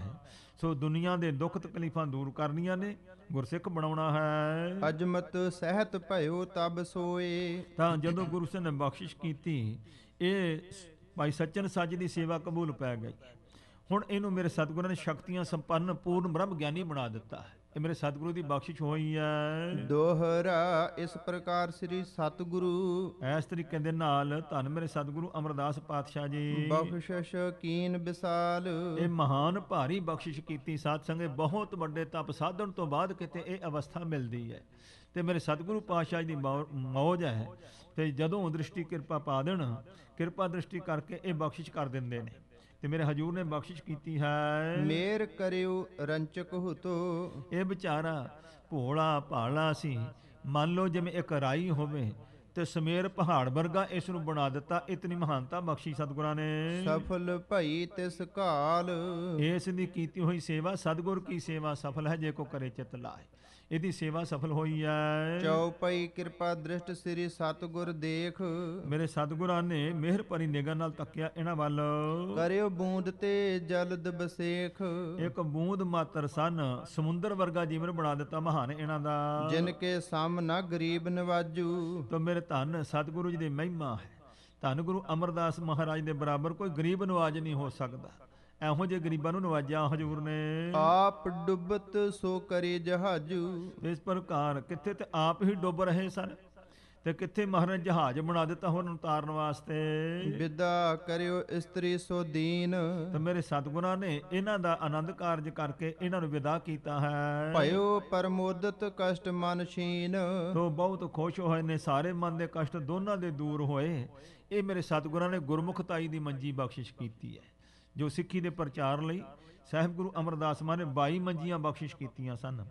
ਸੋ ਦੁਨੀਆ ਦੇ ਦੁੱਖ ਤਕਲੀਫਾਂ ਦੂਰ ਕਰਨੀਆਂ ਨੇ, ਗੁਰਸਿੱਖ ਬਣਾਉਣਾ ਹੈ। ਅਜਮਤ ਸਹਿਤ ਭਇਓ ਤਬ ਸੋਏ, ਤਾਂ ਜਦੋਂ ਗੁਰੂ ਸਾਹਿਬ ਨੇ ਬਖਸ਼ਿਸ਼ ਕੀਤੀ ਇਹ ਭਾਈ ਸੱਚਨ ਸੱਚ ਦੀ ਸੇਵਾ ਕਬੂਲ ਪੈ ਗਈ। ਹੁਣ ਇਹਨੂੰ ਮੇਰੇ ਸਤਿਗੁਰਾਂ ਨੇ ਸ਼ਕਤੀਆਂ ਸੰਪੰਨ ਪੂਰਨ ਬ੍ਰਹਮ ਗਿਆਨੀ ਬਣਾ ਦਿੱਤਾ ਹੈ। ਇਹ ਮੇਰੇ ਸਤਿਗੁਰੂ ਦੀ ਬਖਸ਼ਿਸ਼ ਹੋਈ ਹੈ। ਦੋਹਰਾ ਇਸ ਪ੍ਰਕਾਰ ਸ੍ਰੀ ਸਤਿਗੁਰੂ ਇਸ ਤਰੀਕੇ ਦੇ ਨਾਲ ਧੰਨ ਮੇਰੇ ਸਤਿਗੁਰੂ ਅਮਰਦਾਸ ਪਾਤਸ਼ਾਹ ਜੀ ਬਖਸ਼ਿਸ਼ ਕੀਨ ਵਿਸਾਲ, ਇਹ ਮਹਾਨ ਭਾਰੀ ਬਖਸ਼ਿਸ਼ ਕੀਤੀ। ਸਾਧ ਸੰਗਤ ਬਹੁਤ ਵੱਡੇ ਤਪ ਸਾਧਨ ਤੋਂ ਬਾਅਦ ਕਿਤੇ ਇਹ ਅਵਸਥਾ ਮਿਲਦੀ ਹੈ ਤੇ ਮੇਰੇ ਸਤਿਗੁਰੂ ਪਾਤਸ਼ਾਹ ਦੀ ਮੌਜ ਹੈ। ਤੇ ਜਦੋਂ ਦ੍ਰਿਸ਼ਟੀ ਕਿਰਪਾ ਪਾ ਦੇਣ, ਕਿਰਪਾ ਦ੍ਰਿਸ਼ਟੀ ਕਰਕੇ ਇਹ ਬਖਸ਼ਿਸ਼ ਕਰ ਦਿੰਦੇ ਨੇ ਤੇ ਮੇਰੇ ਹਜੂਰ ਨੇ ਬਖਸ਼ਿਸ਼ ਕੀਤੀ ਹੈ। ਮੇਰ ਕਰਿਓ ਰੰਚਕ ਹੁਤੋ। ਇਹ ਵਿਚਾਰਾ ਭੋਲਾ ਭਾਲਾ ਸੀ। ਮੰਨ ਲਓ ਜਿਵੇਂ ਇੱਕ ਰਾਈ ਹੋਵੇ ਤੇ ਸਮੇਰ ਪਹਾੜ ਵਰਗਾ ਇਸ ਨੂੰ ਬਣਾ ਦਿੱਤਾ। ਇਤਨੀ ਮਹਾਨਤਾ ਬਖਸ਼ੀ ਸਤਿਗੁਰਾਂ ਨੇ। ਸਫਲ ਭਈ ਤਿਸ ਕਾਲ। ਇਸ ਦੀ ਕੀਤੀ ਹੋਈ ਸੇਵਾ, ਸਤਿਗੁਰ ਕੀ ਸੇਵਾ ਸਫਲ ਹੈ ਜੇ ਕੋ ਕਰੇ ਚਿਤ ਲਾਏ। ਇਹਦੀ ਸੇਵਾ ਸਫਲ ਹੋਈ ਹੈ। ਚਉਪਈ ਕਿਰਪਾ ਦ੍ਰਿਸ਼ਟ ਸ੍ਰੀ ਸਤਿਗੁਰ ਦੇਖ। ਮੇਰੇ ਸਤਿਗੁਰਾਂ ਨੇ ਮਿਹਰ ਭਰੀ ਨਿਗਾਹ ਨਾਲ ਤੱਕਿਆ ਇਹਨਾਂ ਵੱਲ। ਕਰਿਓ ਬੂੰਦ ਤੇ ਜਲਦ ਬਸੇਖ। ਇੱਕ ਬੂੰਦ ਮਾਤਰ ਸਨ, ਸਮੁੰਦਰ ਵਰਗਾ ਜੀਵਨ ਬਣਾ ਦਿੱਤਾ ਮਹਾਨ ਇਹਨਾਂ ਦਾ। ਜਿਨ ਕੇ ਸਮ ਨਾ ਗਰੀਬ ਨਵਾਜੂ। ਤੋ ਮੇਰੇ ਧੰਨ ਸਤਿਗੁਰੂ ਜੀ ਦੀ ਮਹਿਮਾ ਹੈ। ਧੰਨ ਗੁਰੂ ਅਮਰਦਾਸ ਮਹਾਰਾਜ ਦੇ ਬਰਾਬਰ ਕੋਈ ਗਰੀਬ ਨਵਾਜ ਨਹੀਂ ਹੋ ਸਕਦਾ। ਇਹੋ ਜਿਹੇ ਗਰੀਬਾਂ ਨੂੰ ਨਵਾਜਿਆ ਹਜੂਰ ਨੇ। ਆਪ ਡੁੱਬਤ ਸੋ ਕਰੇ ਜਹਾਜੂ। ਇਸ ਪ੍ਰਕਾਰ ਕਿੱਥੇ ਤੇ ਆਪ ਹੀ ਡੁੱਬ ਰਹੇ ਸਨ ਤੇ ਕਿੱਥੇ ਮਹਾਰਾਜ ਜਹਾਜ਼ ਬਣਾ ਦਿੱਤਾ ਹੋਰ ਨੂੰ ਉਤਾਰਨ ਵਾਸਤੇ। ਵਿਦਾ ਕਰਿਓ ਇਸਤਰੀ ਸੋ ਦੀਨ। ਤੇ ਮੇਰੇ ਸਤਿਗੁਰਾਂ ਨੇ ਇਹਨਾਂ ਦਾ ਆਨੰਦ ਕਾਰਜ ਕਰਕੇ ਇਹਨਾਂ ਨੂੰ ਵਿਦਾ ਕੀਤਾ ਹੈ। ਭਇਓ ਪਰਮੋਦਤ ਕਸ਼ਟ ਮਨ ਛੀਨ। ਤੋ ਬਹੁਤ ਖੁਸ਼ ਹੋਏ ਨੇ, ਸਾਰੇ ਮਨ ਦੇ ਕਸ਼ਟ ਦੋਨਾਂ ਦੇ ਦੂਰ ਹੋਏ। ਇਹ ਮੇਰੇ ਸਤਿਗੁਰਾਂ ਨੇ ਗੁਰਮੁਖਤਾਈ ਦੀ ਮੰਜੀ ਬਖਸ਼ਿਸ਼ ਕੀਤੀ ਹੈ। ਜੋ ਸਿੱਖੀ ਦੇ ਪ੍ਰਚਾਰ ਲਈ ਸਾਹਿਬ ਗੁਰੂ ਅਮਰਦਾਸ ਮਾਂ ਨੇ 22 ਮੰਜੀਆਂ ਬਖਸ਼ਿਸ਼ ਕੀਤੀਆਂ ਸਨ।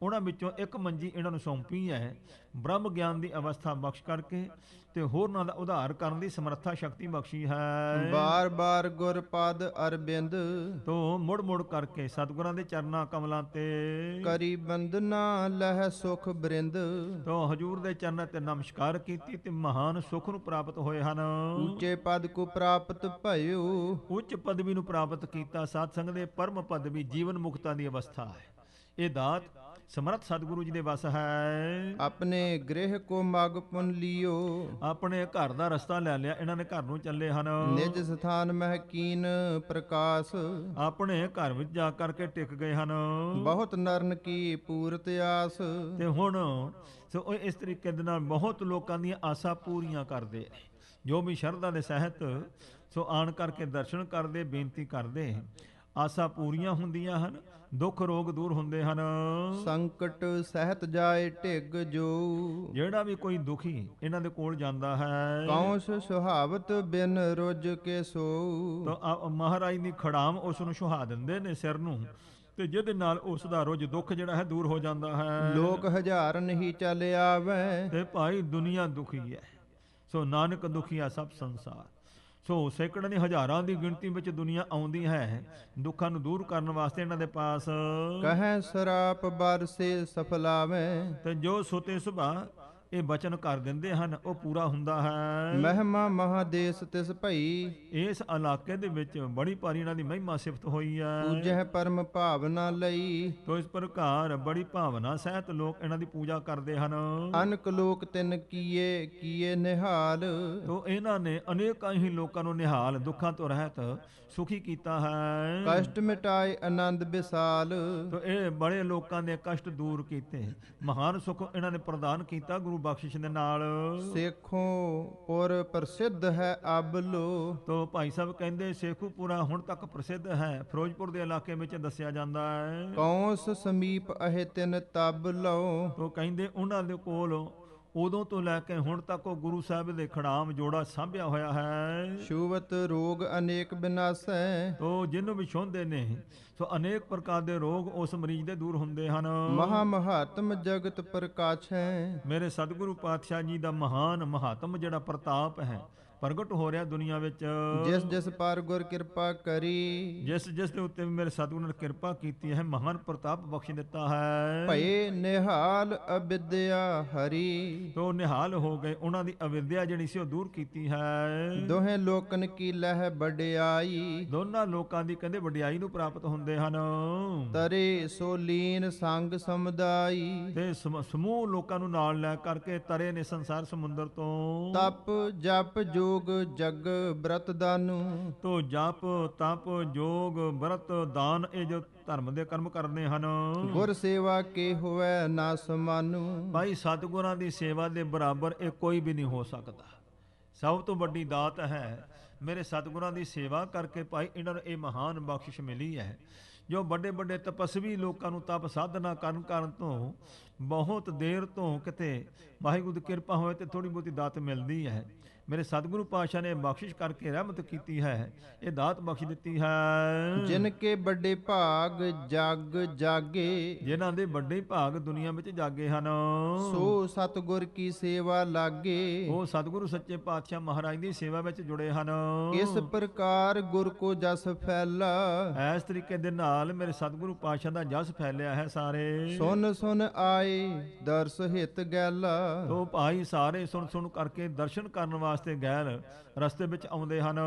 ਉਹਨਾਂ ਵਿੱਚੋਂ ਇੱਕ ਮੰਜੀ ਇਹਨਾਂ ਨੂੰ ਸੌਂਪੀ ਹੈ। ਬ੍ਰਹਮ ਗਿਆਨ ਦੀ ਅਵਸਥਾ ਬਖਸ਼ ਕਰਕੇ ਤੇ ਹੋਰਨਾਂ ਦਾ ਉਧਾਰ ਕਰਨ ਦੀ ਸਮਰੱਥਾ ਸ਼ਕਤੀ ਬਖਸ਼ੀ ਹੈ। ਬਾਰ ਬਾਰ ਗੁਰ ਪਦ ਅਰਬਿੰਦ। ਤੋ ਮੁੜ ਮੁੜ ਕਰਕੇ ਸਤਿਗੁਰਾਂ ਦੇ ਚਰਨਾਂ ਕਮਲਾਂ ਤੇ ਕਰੀ ਬੰਦਨਾ ਲਹਿ ਸੁਖ ਬਰਿੰਦ। ਤੋ ਹਜੂਰ ਦੇ ਚਰਨਾਂ ਤੇ ਨਮਸਕਾਰ ਕੀਤੀ ਤੇ ਮਹਾਨ ਸੁਖ ਨੂੰ ਪ੍ਰਾਪਤ ਹੋਏ ਹਨ। ਉੱਚੇ ਪਦ ਕੋ ਪ੍ਰਾਪਤ ਭਇਓ। ਉੱਚ ਪਦਵੀ ਨੂੰ ਪ੍ਰਾਪਤ ਕੀਤਾ। ਸਾਧ ਸੰਗ ਦੇ ਪਰਮ ਪਦਵੀ ਜੀਵਨ ਮੁਕਤਾ ਦੀ ਅਵਸਥਾ ਹੈ। ਇਹ ਦਾਤ ਸਮਰੱਥ ਸਤਿਗੁਰੂ ਜੀ ਦੇ ਵਸ ਹੈ। ਆਪਣੇ ਗ੍ਰਹਿ ਕੋ ਮਗ ਪੁਨ ਲਿਓ। ਆਪਣੇ ਘਰ ਦਾ ਰਸਤਾ ਲੈ ਲਿਆ। ਇਹਨਾਂ ਨੇ ਘਰ ਨੂੰ ਚੱਲੇ ਹਨ। ਨਿਜ ਸਥਾਨ ਮਹਿ ਕੀਨ ਪ੍ਰਕਾਸ਼। ਆਪਣੇ ਘਰ ਵਿੱਚ ਜਾ ਕਰਕੇ ਟਿਕ ਗਏ ਹਨ। ਬਹੁਤ ਨਰਨ ਕੀ ਪੂਰਤ ਆਸ। ਤੇ ਹੁਣ ਸੋ ਉਹ ਇਸ ਤਰੀਕੇ ਦੇ ਨਾਲ ਬਹੁਤ ਲੋਕਾਂ ਦੀਆਂ ਆਸਾਂ ਪੂਰੀਆਂ ਕਰਦੇ। ਜੋ ਵੀ ਸ਼ਰਧਾ ਦੇ ਸਹਿਤ ਸੋ ਆਣ ਕਰਕੇ ਦਰਸ਼ਨ ਕਰਦੇ, ਬੇਨਤੀ ਕਰਦੇ, ਆਸਾਂ ਪੂਰੀਆਂ ਹੁੰਦੀਆਂ ਹਨ। ਦੁੱਖ ਰੋਗ ਦੂਰ ਹੁੰਦੇ ਹਨ। ਸੰਕਟ ਸਹਿਤ ਜਾਏ ਢਿੱਗ ਜੋ। ਜਿਹੜਾ ਵੀ ਕੋਈ ਦੁਖੀ ਇਹਨਾਂ ਦੇ ਕੋਲ ਜਾਂਦਾ ਹੈ ਕੌਂਸ ਸੁਹਾਵਤ ਬਿਨ ਰੁੱਝ ਕੇ ਸੋ। ਤਾਂ ਮਹਾਰਾਜ ਦੀ ਖੜਾਮ ਉਸ ਨੂੰ ਸੁਹਾ ਦਿੰਦੇ ਨੇ ਸਿਰ ਨੂੰ, ਤੇ ਜਿਹਦੇ ਨਾਲ ਉਸ ਦਾ ਰੁੱਝ ਦੁੱਖ ਜਿਹੜਾ ਹੈ ਦੂਰ ਹੋ ਜਾਂਦਾ ਹੈ। ਲੋਕ ਹਜ਼ਾਰ ਨਹੀਂ ਚੱਲ ਆਵੇ। ਤੇ ਭਾਈ ਦੁਨੀਆ ਦੁਖੀ ਹੈ, ਸੋ ਨਾਨਕ ਦੁਖੀਆ ਸਭ ਸੰਸਾਰ। ਸੋ ਸੈਂਕੜਾਂ ਦੀ ਹਜ਼ਾਰਾਂ ਦੀ ਗਿਣਤੀ ਵਿੱਚ ਦੁਨੀਆ ਆਉਂਦੀ ਹੈ ਦੁੱਖਾਂ ਨੂੰ ਦੂਰ ਕਰਨ ਵਾਸਤੇ ਇਹਨਾਂ ਦੇ ਪਾਸ। ਕਹੈ ਸਰਾਪ ਬਰਸੇ ਸਫਲਾਵੇ। ਤੇ ਜੋ ਸੋਤੇ ਸੁਭਾ ਇਹ ਬਚਨ ਕਰ ਦਿੰਦੇ ਹਨ ਉਹ ਪੂਰਾ ਹੁੰਦਾ ਹੈ। ਮਹਿਮਾ ਮਹਾਦੇਸ ਤਿਸ ਭਈ। ਇਸ ਇਲਾਕੇ ਦੇ ਵਿੱਚ ਬੜੀ ਭਾਰੀ ਇਹਨਾਂ ਦੀ ਮਹਿਮਾ ਸਿਫਤ ਹੋਈ ਹੈ। ਪੂਜੈ ਪਰਮ ਭਾਵਨਾ ਲਈ। ਤੋ ਇਸ ਪ੍ਰਕਾਰ ਬੜੀ ਭਾਵਨਾ ਸਹਿਤ ਲੋਕ ਇਹਨਾਂ ਦੀ ਪੂਜਾ ਕਰਦੇ ਹਨ। ਅਨਕ ਲੋਕ ਤਿਨ ਕੀਏ ਕੀਏ ਨਿਹਾਲ। ਤੋ ਇਹਨਾਂ ਨੇ ਅਨੇਕਾਂ ਹੀ ਲੋਕਾਂ ਨੂੰ ਨਿਹਾਲ ਦੁੱਖਾਂ ਤੋਂ ਰਹਿਤ ਸੁਖੀ ਕੀਤਾ ਹੈ। ਕਸ਼ਟ ਮਿਟਾਏ ਆਨੰਦ ਵਿਸਾਲ। ਤੋ ਇਹ ਬੜੇ ਲੋਕਾਂ ਦੇ ਕਸ਼ਟ ਦੂਰ ਕੀਤੇ, ਮਹਾਨ ਸੁਖ ਇਹਨਾਂ ਨੇ ਪ੍ਰਦਾਨ ਕੀਤਾ ਗੁਰੂ ਬਖਸ਼ਿਸ਼ ਦੇ ਨਾਲ। ਸੇਖੋਂ ਪੁਰ ਪ੍ਰਸਿੱਧ ਹੈ ਅਬਲੋ। ਤੋ ਭਾਈ ਸਾਹਿਬ ਕਹਿੰਦੇ ਸੇਖੂਪੁਰਾ ਹੁਣ ਤੱਕ ਪ੍ਰਸਿੱਧ ਹੈ, ਫਿਰੋਜ਼ਪੁਰ ਦੇ ਇਲਾਕੇ ਵਿੱਚ ਦੱਸਿਆ ਜਾਂਦਾ ਹੈ। ਕੌਂਸ ਸਮੀਪ ਅਹੇ ਤਿਨ ਤਬ ਲਓ। ਤੋ ਕਹਿੰਦੇ ਉਹਨਾਂ ਦੇ ਕੋਲ ਉਦੋਂ ਤੋਂ ਲੈ ਕੇ ਹੁਣ ਤੱਕ ਉਹ ਗੁਰੂ ਸਾਹਿਬ ਦੇ ਖੜਾਮ ਜੋੜਾ ਸਾਂਭਿਆ ਹੋਇਆ ਹੈ। ਛੂਵਤ ਰੋਗ ਅਨੇਕ ਬਿਨਾਸੈ। ਤੋ ਜਿਹਨੂੰ ਵੀ ਛੋਂਦੇ ਨੇ ਸੋ ਅਨੇਕ ਪ੍ਰਕਾਰ ਦੇ ਰੋਗ ਉਸ ਮਰੀਜ਼ ਦੇ ਦੂਰ ਹੁੰਦੇ ਹਨ। ਮਹਾ ਮਹਾਤਮ ਜਗਤ ਪ੍ਰਕਾਸ਼ੈ। ਮੇਰੇ ਸਤਿਗੁਰੂ ਪਾਤਸ਼ਾਹ ਜੀ ਦਾ ਮਹਾਨ ਮਹਾਤਮ ਜਿਹੜਾ ਪ੍ਰਤਾਪ ਹੈ ਪ੍ਰਗਟ ਹੋ ਰਿਹਾ ਦੁਨੀਆ ਵਿੱਚ। ਜਿਸ ਜਿਸ ਪਰ ਗੁਰ ਕਿਰਪਾ ਕਰੀ। ਜਿਸ ਜਿਸ ਦੇ ਉੱਤੇ ਵੀ ਮੇਰੇ ਸਤਿਗੁਰੂ ਨੇ ਕਿਰਪਾ ਕੀਤੀ ਹੈ, ਮਹਾਨ ਪ੍ਰਤਾਪ ਬਖਸ਼ ਦਿੱਤਾ ਹੈ। ਭਏ ਨਿਹਾਲ ਅਵਿਦਿਆ ਹਰੀ। ਤੋ ਨਿਹਾਲ ਹੋ ਗਏ, ਉਹਨਾਂ ਦੀ ਅਵਿਦਿਆ ਜਿਹੜੀ ਸੀ ਉਹ ਦੂਰ ਕੀਤੀ ਹੈ। ਦੋਹੇ ਲੋਕਨ ਕੀ ਲਹਿ ਵਡਿਆਈ। ਦੋਨਾਂ ਲੋਕਾਂ ਦੀ ਕਹਿੰਦੇ ਵਡਿਆਈ ਨੂੰ ਪ੍ਰਾਪਤ ਹੁੰਦੇ ਹਨ। ਤਰੇ ਸੋ ਲੀਨ ਸੰਗ ਸਮੁਦਾਈ। ਤੇ ਸਮੂਹ ਲੋਕਾਂ ਨੂੰ ਨਾਲ ਲੈ ਕਰਕੇ ਤਰੇ ਨੇ ਸੰਸਾਰ ਸਮੁੰਦਰ ਤੋਂ। ਤਪ ਜਪ ਜੋਗ ਜਗ ਬ੍ਰਤ ਦਾਨੂ। ਤੋ ਜਪ ਤਪ ਜੋਗ ਬ੍ਰਤ ਦਾਨ ਇਹ ਜੋ ਧਰਮ ਦੇ ਕਰਮ ਕਰਨੇ ਹਨ। ਗੁਰ ਸੇਵਾ ਕੇ ਹੋਵੇ ਨਾ ਸਮਾਨੂ। ਭਾਈ ਸਤਿਗੁਰਾਂ ਦੀ ਸੇਵਾ ਦੇ ਬਰਾਬਰ ਇਹ ਕੋਈ ਵੀ ਨਹੀਂ ਹੋ ਸਕਦਾ। ਸਭ ਤੋਂ ਵੱਡੀ ਦਾਤ ਹੈ ਮੇਰੇ ਸਤਿਗੁਰਾਂ ਦੀ ਸੇਵਾ ਕਰਕੇ ਭਾਈ ਇਹਨਾਂ ਨੂੰ ਇਹ ਮਹਾਨ ਬਖਸ਼ਿਸ਼ ਮਿਲੀ ਹੈ। ਜੋ ਵੱਡੇ ਵੱਡੇ ਤਪਸਵੀ ਲੋਕਾਂ ਨੂੰ ਤਪ ਸਾਧਨਾ ਕਰਨ ਤੋਂ ਬਹੁਤ ਦੇਰ ਤੋਂ ਕਿਤੇ ਵਾਹਿਗੁਰੂ ਦੀ ਕਿਰਪਾ ਹੋਵੇ ਤੇ ਥੋੜੀ ਬਹੁਤੀ ਦਾਤ ਮਿਲਦੀ ਹੈ। ਮੇਰੇ ਸਤਿਗੁਰੂ ਪਾਤਸ਼ਾਹ ਨੇ ਬਖਸ਼ਿਸ਼ ਕਰਕੇ ਰਹਿਮਤ ਕੀਤੀ ਹੈ, ਇਹ ਦਾਤ ਬਖਸ਼ ਦਿੱਤੀ ਹੈ। ਜਿਨ ਕੇ ਵੱਡੇ ਭਾਗ ਜਗ ਜਾਗੇ, ਜਿਨ੍ਹਾਂ ਦੇ ਵੱਡੇ ਭਾਗ ਦੁਨੀਆ ਵਿੱਚ ਜਾਗੇ ਹਨ, ਸੋ ਸਤਿਗੁਰ ਕੀ ਸੇਵਾ ਲਾਗੇ। ਉਹ ਸਤਿਗੁਰੂ ਸੱਚੇ ਪਾਤਸ਼ਾਹ ਮਹਾਰਾਜ ਦੀ ਸੇਵਾ ਵਿੱਚ ਜੁੜੇ ਹਨ। ਇਸ ਪ੍ਰਕਾਰ ਗੁਰ ਕੋ ਜਸ ਫੈਲਾ, ਇਸ ਤਰੀਕੇ ਦੇ ਨਾਲ ਮੇਰੇ ਸਤਿਗੁਰੂ ਪਾਤਸ਼ਾਹ ਦਾ ਜਸ ਫੈਲਿਆ ਹੈ ਸਾਰੇ। ਸੁਨ ਸੁਨ ਆਏ ਦਰਸ ਹਿਤ ਗੈਲਾ, ਉਹ ਭਾਈ ਸਾਰੇ ਸੁਣ ਸੁਣ ਕਰਕੇ ਦਰਸ਼ਨ ਕਰਨ ਵਾਸਤੇ ਗੈਰ ਰਸਤੇ ਵਿੱਚ ਆਉਂਦੇ ਹਨ।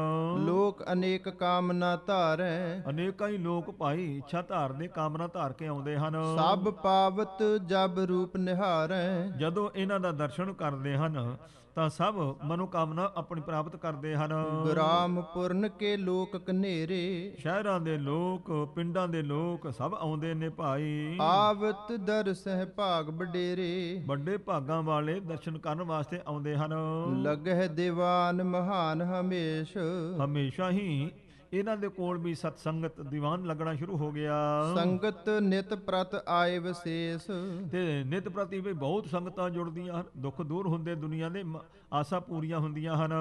ਲੋਕ ਅਨੇਕ ਕਾਮਨਾ ਧਾਰੈ, ਅਨੇਕਾਂ ਹੀ ਲੋਕ ਭਾਈ ਇੱਛਾ ਧਾਰਦੇ ਕਾਮਨਾ ਧਾਰ ਕੇ ਆਉਂਦੇ ਹਨ। ਸਭ ਪਾਵਤ ਜਬ ਰੂਪ ਨਿਹਾਰੈ, ਜਦੋਂ ਇਹਨਾਂ ਦਾ ਦਰਸ਼ਨ ਕਰਦੇ ਹਨ ਤਾਂ ਸਭ ਮਨੋਕਾਮਨਾ ਆਪਣੀ ਪ੍ਰਾਪਤ ਕਰਦੇ ਹਨ। ਗ੍ਰਾਮ ਪੁਰਨ ਕੇ ਲੋਕ ਕਨੇਰੇ, ਸ਼ਹਿਰਾਂ ਦੇ ਲੋਕ ਪਿੰਡਾਂ ਦੇ ਲੋਕ ਸਭ ਆਉਂਦੇ ਨੇ ਭਾਈ। ਆਵਤ ਦਰਸਹਿ ਭਾਗ ਬਡੇਰੇ, ਵੱਡੇ ਭਾਗਾਂ ਵਾਲੇ ਦਰਸ਼ਨ ਕਰਨ ਵਾਸਤੇ ਆਉਂਦੇ ਹਨ। ਲਗਹਿ ਦੀਵਾਨ ਮਹਾਨ ਹਮੇਸ਼, ਹਮੇਸ਼ਾ ਹੀ ਇਹਨਾਂ ਦੇ ਕੋਲ ਵੀ ਸਤ ਸੰਗਤ ਦੀਵਾਨ ਲੱਗਣਾ ਸ਼ੁਰੂ ਹੋ ਗਿਆ। ਸੰਗਤ ਨਿਤ ਪ੍ਰਤ ਆਏ ਵਿਸ਼ੇਸ਼, ਤੇ ਨਿਤ ਪ੍ਰਤੀ ਵੀ ਬਹੁਤ ਸੰਗਤਾਂ ਜੁੜਦੀਆਂ ਹਨ। ਦੁੱਖ ਦੂਰ ਹੁੰਦੇ, ਦੁਨੀਆ ਦੇ ਆਸਾਂ ਪੂਰੀਆਂ ਹੁੰਦੀਆਂ ਹਨ।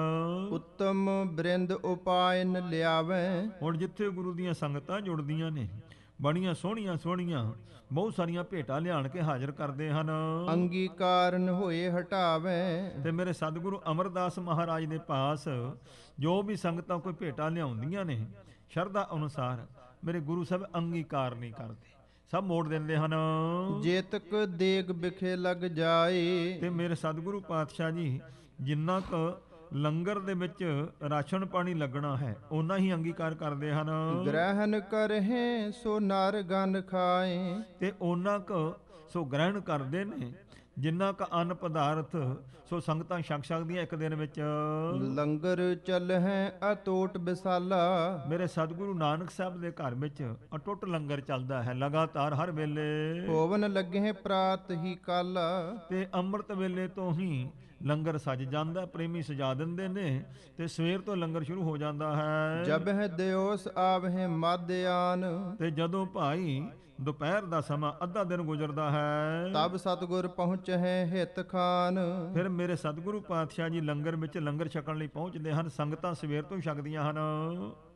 ਉੱਤਮ ਬ੍ਰਿੰਦ ਉਪਾਇਨ ਲਿਆਵੈ, ਹੁਣ ਜਿੱਥੇ ਗੁਰੂ ਦੀਆਂ ਸੰਗਤਾਂ ਜੁੜਦੀਆਂ ਨੇ, ਬੜੀਆਂ ਸੋਹਣੀਆਂ ਸੋਹਣੀਆਂ ਬਹੁਤ ਸਾਰੀਆਂ ਭੇਟਾਂ ਲਿਆਣ ਕੇ ਹਾਜ਼ਰ ਕਰਦੇ ਹਨ। ਅੰਗੀਕਾਰਨ ਹੋਏ ਹਟਾਵੈ, ਤੇ ਮੇਰੇ ਸਤਿਗੁਰੂ ਅਮਰਦਾਸ ਮਹਾਰਾਜ ਦੇ ਪਾਸ ਜੋ ਵੀ ਸੰਗਤਾਂ ਕੋਈ ਭੇਟਾਂ ਲਿਆਉਂਦੀਆਂ ਨੇ, ਸ਼ਰਧਾ ਅਨੁਸਾਰ ਮੇਰੇ ਗੁਰੂ ਸਾਹਿਬ ਅੰਗੀਕਾਰ ਨਹੀਂ ਕਰਦੇ, ਸਭ ਮੋੜ ਦਿੰਦੇ ਹਨ। ਜੇਤਕ ਦੇਗ ਬਿਖੇ ਲੱਗ ਜਾਏ, ਤੇ ਮੇਰੇ ਸਤਿਗੁਰੂ ਪਾਤਸ਼ਾਹ ਜੀ ਜਿੰਨਾ ਕੁ ਲੰਗਰ ਦੇ ਵਿੱਚ ਰਾਸ਼ਨ ਪਾਣੀ ਲੱਗਣਾ ਹੈ ਓਨਾ ਹੀ ਅੰਗੀਕਾਰ ਕਰਦੇ ਹਨ। ਗ੍ਰਹਿਣ ਕਰਹਿ ਸੋ ਨਰ ਗਨ ਖਾਏ, ਤੇ ਓਨਾ ਕੁ ਸੋ ਗ੍ਰਹਿਣ ਕਰਦੇ ਨੇ ਜਿੰਨਾ ਕੁ ਅੰਨ ਪਦਾਰਥ ਸੋ ਸੰਗਤਾਂ ਛਕ ਸਕਦੀਆਂ ਇੱਕ ਦਿਨ ਵਿੱਚ। ਲੰਗਰ ਚਲਹਿ ਅਟੋਟ ਵਿਸਾਲਾ, ਮੇਰੇ ਸਤਿਗੁਰੂ ਨਾਨਕ ਸਾਹਿਬ ਦੇ ਘਰ ਵਿੱਚ ਅਟੁੱਟ ਲੰਗਰ ਚੱਲਦਾ ਹੈ ਲਗਾਤਾਰ ਹਰ ਵੇਲੇ। ਹੋਵਨ ਲੱਗਹਿ ਪ੍ਰਾਤ ਹੀ ਕਾਲਾ, ਤੇ ਅੰਮ੍ਰਿਤ ਵੇਲੇ ਤੋਂ ਹੀ ਲੰਗਰ ਸਜ ਜਾਂਦਾ, ਪ੍ਰੇਮੀ ਸਜਾ ਦਿੰਦੇ ਨੇ ਤੇ ਸਵੇਰ ਤੋਂ ਲੰਗਰ ਸ਼ੁਰੂ ਹੋ ਜਾਂਦਾ ਹੈ। ਜਬ ਹੈ ਦਿਓਸ ਆਵਹਿ ਮਾਧਿਆਨ, ਤੇ ਜਦੋਂ ਭਾਈ ਦੁਪਹਿਰ ਦਾ ਸਮਾਂ ਅੱਧਾ ਦਿਨ ਗੁਜ਼ਰਦਾ ਹੈ, ਤਬ ਸਤਿਗੁਰ ਪਹੁੰਚਹਿ ਹਿਤ ਖਾਨ, ਫਿਰ ਮੇਰੇ ਸਤਿਗੁਰੂ ਪਾਤਸ਼ਾਹ ਜੀ ਲੰਗਰ ਵਿੱਚ ਲੰਗਰ ਛਕਣ ਲਈ ਪਹੁੰਚਦੇ ਹਨ। ਸੰਗਤਾਂ ਸਵੇਰ ਤੋਂ ਹੀ ਛਕਦੀਆਂ ਹਨ।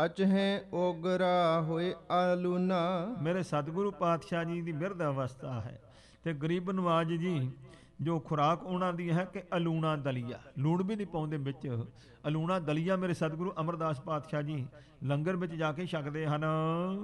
ਅਚਹਿ ਓਗਰਾ ਹੋਏ ਆਲੂਨਾ, ਮੇਰੇ ਸਤਿਗੁਰੂ ਪਾਤਸ਼ਾਹ ਜੀ ਦੀ ਬਿਰਧ ਅਵਸਥਾ ਹੈ ਤੇ ਗਰੀਬ ਨਵਾਜ ਜੀ ਜੋ ਖੁਰਾਕ ਉਹਨਾਂ ਦੀ ਹੈ ਕਿ ਅਲੂਣਾ ਦਲੀਆ, ਲੂਣ ਵੀ ਨਹੀਂ ਪਾਉਂਦੇ ਵਿੱਚ, ਅਲੂਣਾ ਦਲੀਆ ਮੇਰੇ ਸਤਿਗੁਰੂ ਅਮਰਦਾਸ ਪਾਤਸ਼ਾਹ ਜੀ ਲੰਗਰ ਵਿੱਚ ਜਾ ਕੇ ਛਕਦੇ ਹਨ।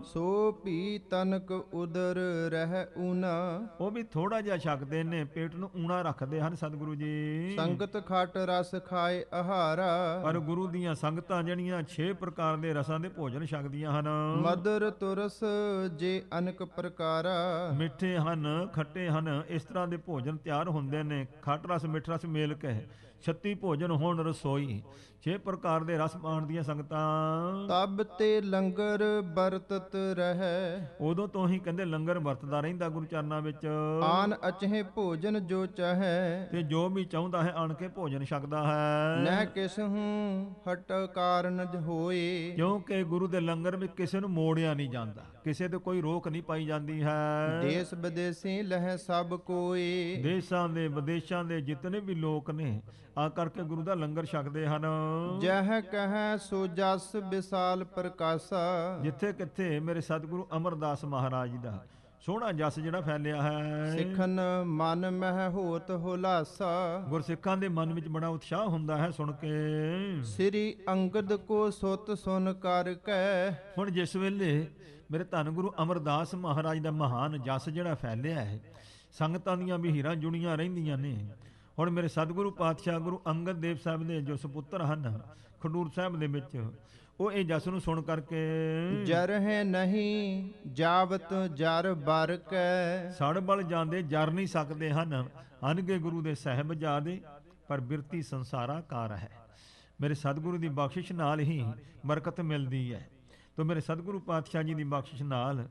ਸੋ ਭੀ ਤਨਕ ਉਦਰ ਰਹਿ ਊਨਾ, ਉਹ ਵੀ ਥੋੜਾ ਜਿਹਾ ਛਕਦੇ ਨੇ, ਪੇਟ ਨੂੰ ਊਣਾ ਰੱਖਦੇ ਹਨ ਸਤਿਗੁਰੂ ਜੀ। ਸੰਗਤ ਖਟ ਰਸ ਖਾਏ ਆਹਾਰਾ, ਪਰ ਗੁਰੂ ਦੀਆਂ ਸੰਗਤਾਂ ਜਿਹੜੀਆਂ 6 ਪ੍ਰਕਾਰ ਦੇ ਰਸਾਂ ਦੇ ਭੋਜਨ ਛਕਦੀਆਂ ਹਨ। ਮਦਰ ਤੁਰਸ ਜੇ ਅਨਕ ਪ੍ਰਕਾਰਾ, ਮਿੱਠੇ ਹਨ, ਖੱਟੇ ਹਨ, ਇਸ ਤਰ੍ਹਾਂ ਦੇ ਭੋਜਨ ਤਿਆਰ ਹੁੰਦੇ ਨੇ। ਖੱਟ ਰਸ ਮਿੱਠ ਰਸ ਮੇਲ ਕੇ 36 ਭੋਜਨ ਹੋਣ ਰਸੋਈ, 6 ਪ੍ਰਕਾਰ ਦੇ ਰਸ ਮਾਣਦੀਆਂ ਸੰਗਤਾਂ। ਤਬ ਤੇ ਲੰਗਰ ਵਰਤਤ ਰਹਿ, ਉਦੋਂ ਤੋਂ ਹੀ ਕਹਿੰਦੇ ਲੰਗਰ ਵਰਤਦਾ ਰਹਿੰਦਾ ਗੁਰੂ ਚਰਨਾਂ ਵਿੱਚ। ਆਨ ਅਚਹਿ ਭੋਜਨ ਜੋ ਚਾਹੈ, ਤੇ ਜੋ ਵੀ ਚਾਹੁੰਦਾ ਹੈ ਆਣ ਕੇ ਭੋਜਨ ਛਕਦਾ ਹੈ। ਨਹਿ ਕਿਸਹੂ ਹਟ ਕਾਰਨ ਹੋਏ, ਕਿਉਂਕਿ ਗੁਰੂ ਦੇ ਲੰਗਰ ਵਿੱਚ ਕਿਸੇ ਨੂੰ ਮੋੜਿਆ ਨਹੀਂ ਜਾਂਦਾ, ਕਿਸੇ ਤੇ ਕੋਈ ਰੋਕ ਨਹੀਂ ਪਾਈ ਜਾਂਦੀ ਹੈ। ਦੇਸ ਵਿਦੇਸੀ ਲਹਿ ਸਭ ਕੋਏ, ਦੇਸ਼ਾਂ ਦੇ ਵਿਦੇਸ਼ਾਂ ਦੇ ਜਿਤਨੇ ਵੀ ਲੋਕ ਨੇ ਆ ਕਰਕੇ ਗੁਰੂ ਦਾ ਲੰਗਰ ਛਕਦੇ ਹਨ। ਜਹ ਕਹੈ ਸੋ ਜਸ ਵਿਸਾਲ ਪ੍ਰਕਾਸ਼ਾ, ਜਿੱਥੇ ਕਿੱਥੇ ਮੇਰੇ ਸਤਿਗੁਰੂ ਅਮਰਦਾਸ ਮਹਾਰਾਜ ਜੀ ਦਾ ਸੋਹਣਾ ਜਸ ਜਿਹੜਾ ਫੈਲਿਆ ਹੈ। ਸਿੱਖਨ ਮਨ ਮਹਿ ਹੋਤ ਹੁਲਾਸਾ, ਗੁਰਸਿੱਖਾਂ ਦੇ ਮਨ ਵਿੱਚ ਬੜਾ ਉਤਸ਼ਾਹ ਹੁੰਦਾ ਹੈ ਸੁਣ ਕੇ। ਸ੍ਰੀ ਅੰਗਦ ਕੋ ਸੁਤ ਸੁਨ ਕਰ ਕੈ, ਹੁਣ ਜਿਸ ਵੇਲੇ ਮੇਰੇ ਧੰਨ ਗੁਰੂ ਅਮਰਦਾਸ ਮਹਾਰਾਜ ਦਾ ਮਹਾਨ ਜਸ ਜਿਹੜਾ ਫੈਲਿਆ ਹੈ, ਸੰਗਤਾਂ ਦੀਆਂ ਵੀ ਹੀਰਾਂ ਜੁੜੀਆਂ ਰਹਿੰਦੀਆਂ ਨੇ। ਹੁਣ ਮੇਰੇ ਸਤਿਗੁਰੂ ਪਾਤਸ਼ਾਹ ਗੁਰੂ ਅੰਗਦ ਦੇਵ ਸਾਹਿਬ ਦੇ ਜੋ ਸੁਪੁੱਤਰ ਹਨ ਖਡੂਰ ਸਾਹਿਬ ਦੇ ਵਿੱਚ, ਉਹ ਇਹ ਜਸ ਨੂੰ ਸੁਣ ਕਰਕੇ ਜਰ ਹੈ ਨਹੀਂ ਜਾਵਤ ਜਰ ਬਰ ਕੈ, ਸੜ ਬਲ ਜਾਂਦੇ ਜਰ ਨਹੀਂ ਸਕਦੇ ਹਨ ਅਨਗੇ ਗੁਰੂ ਦੇ ਸਾਹਿਬਜ਼ਾਦੇ, ਪਰ ਬਿਰਤੀ ਸੰਸਾਰਾ ਕਾਰ ਹੈ। ਮੇਰੇ ਸਤਿਗੁਰੂ ਦੀ ਬਖਸ਼ਿਸ਼ ਨਾਲ ਹੀ ਬਰਕਤ ਮਿਲਦੀ ਹੈ। ਤੋ ਮੇਰੇ ਸਤਿਗੁਰੂ ਪਾਤਸ਼ਾਹ ਜੀ ਦੀ ਬਖਸ਼ਿਸ਼ ਨਾਲ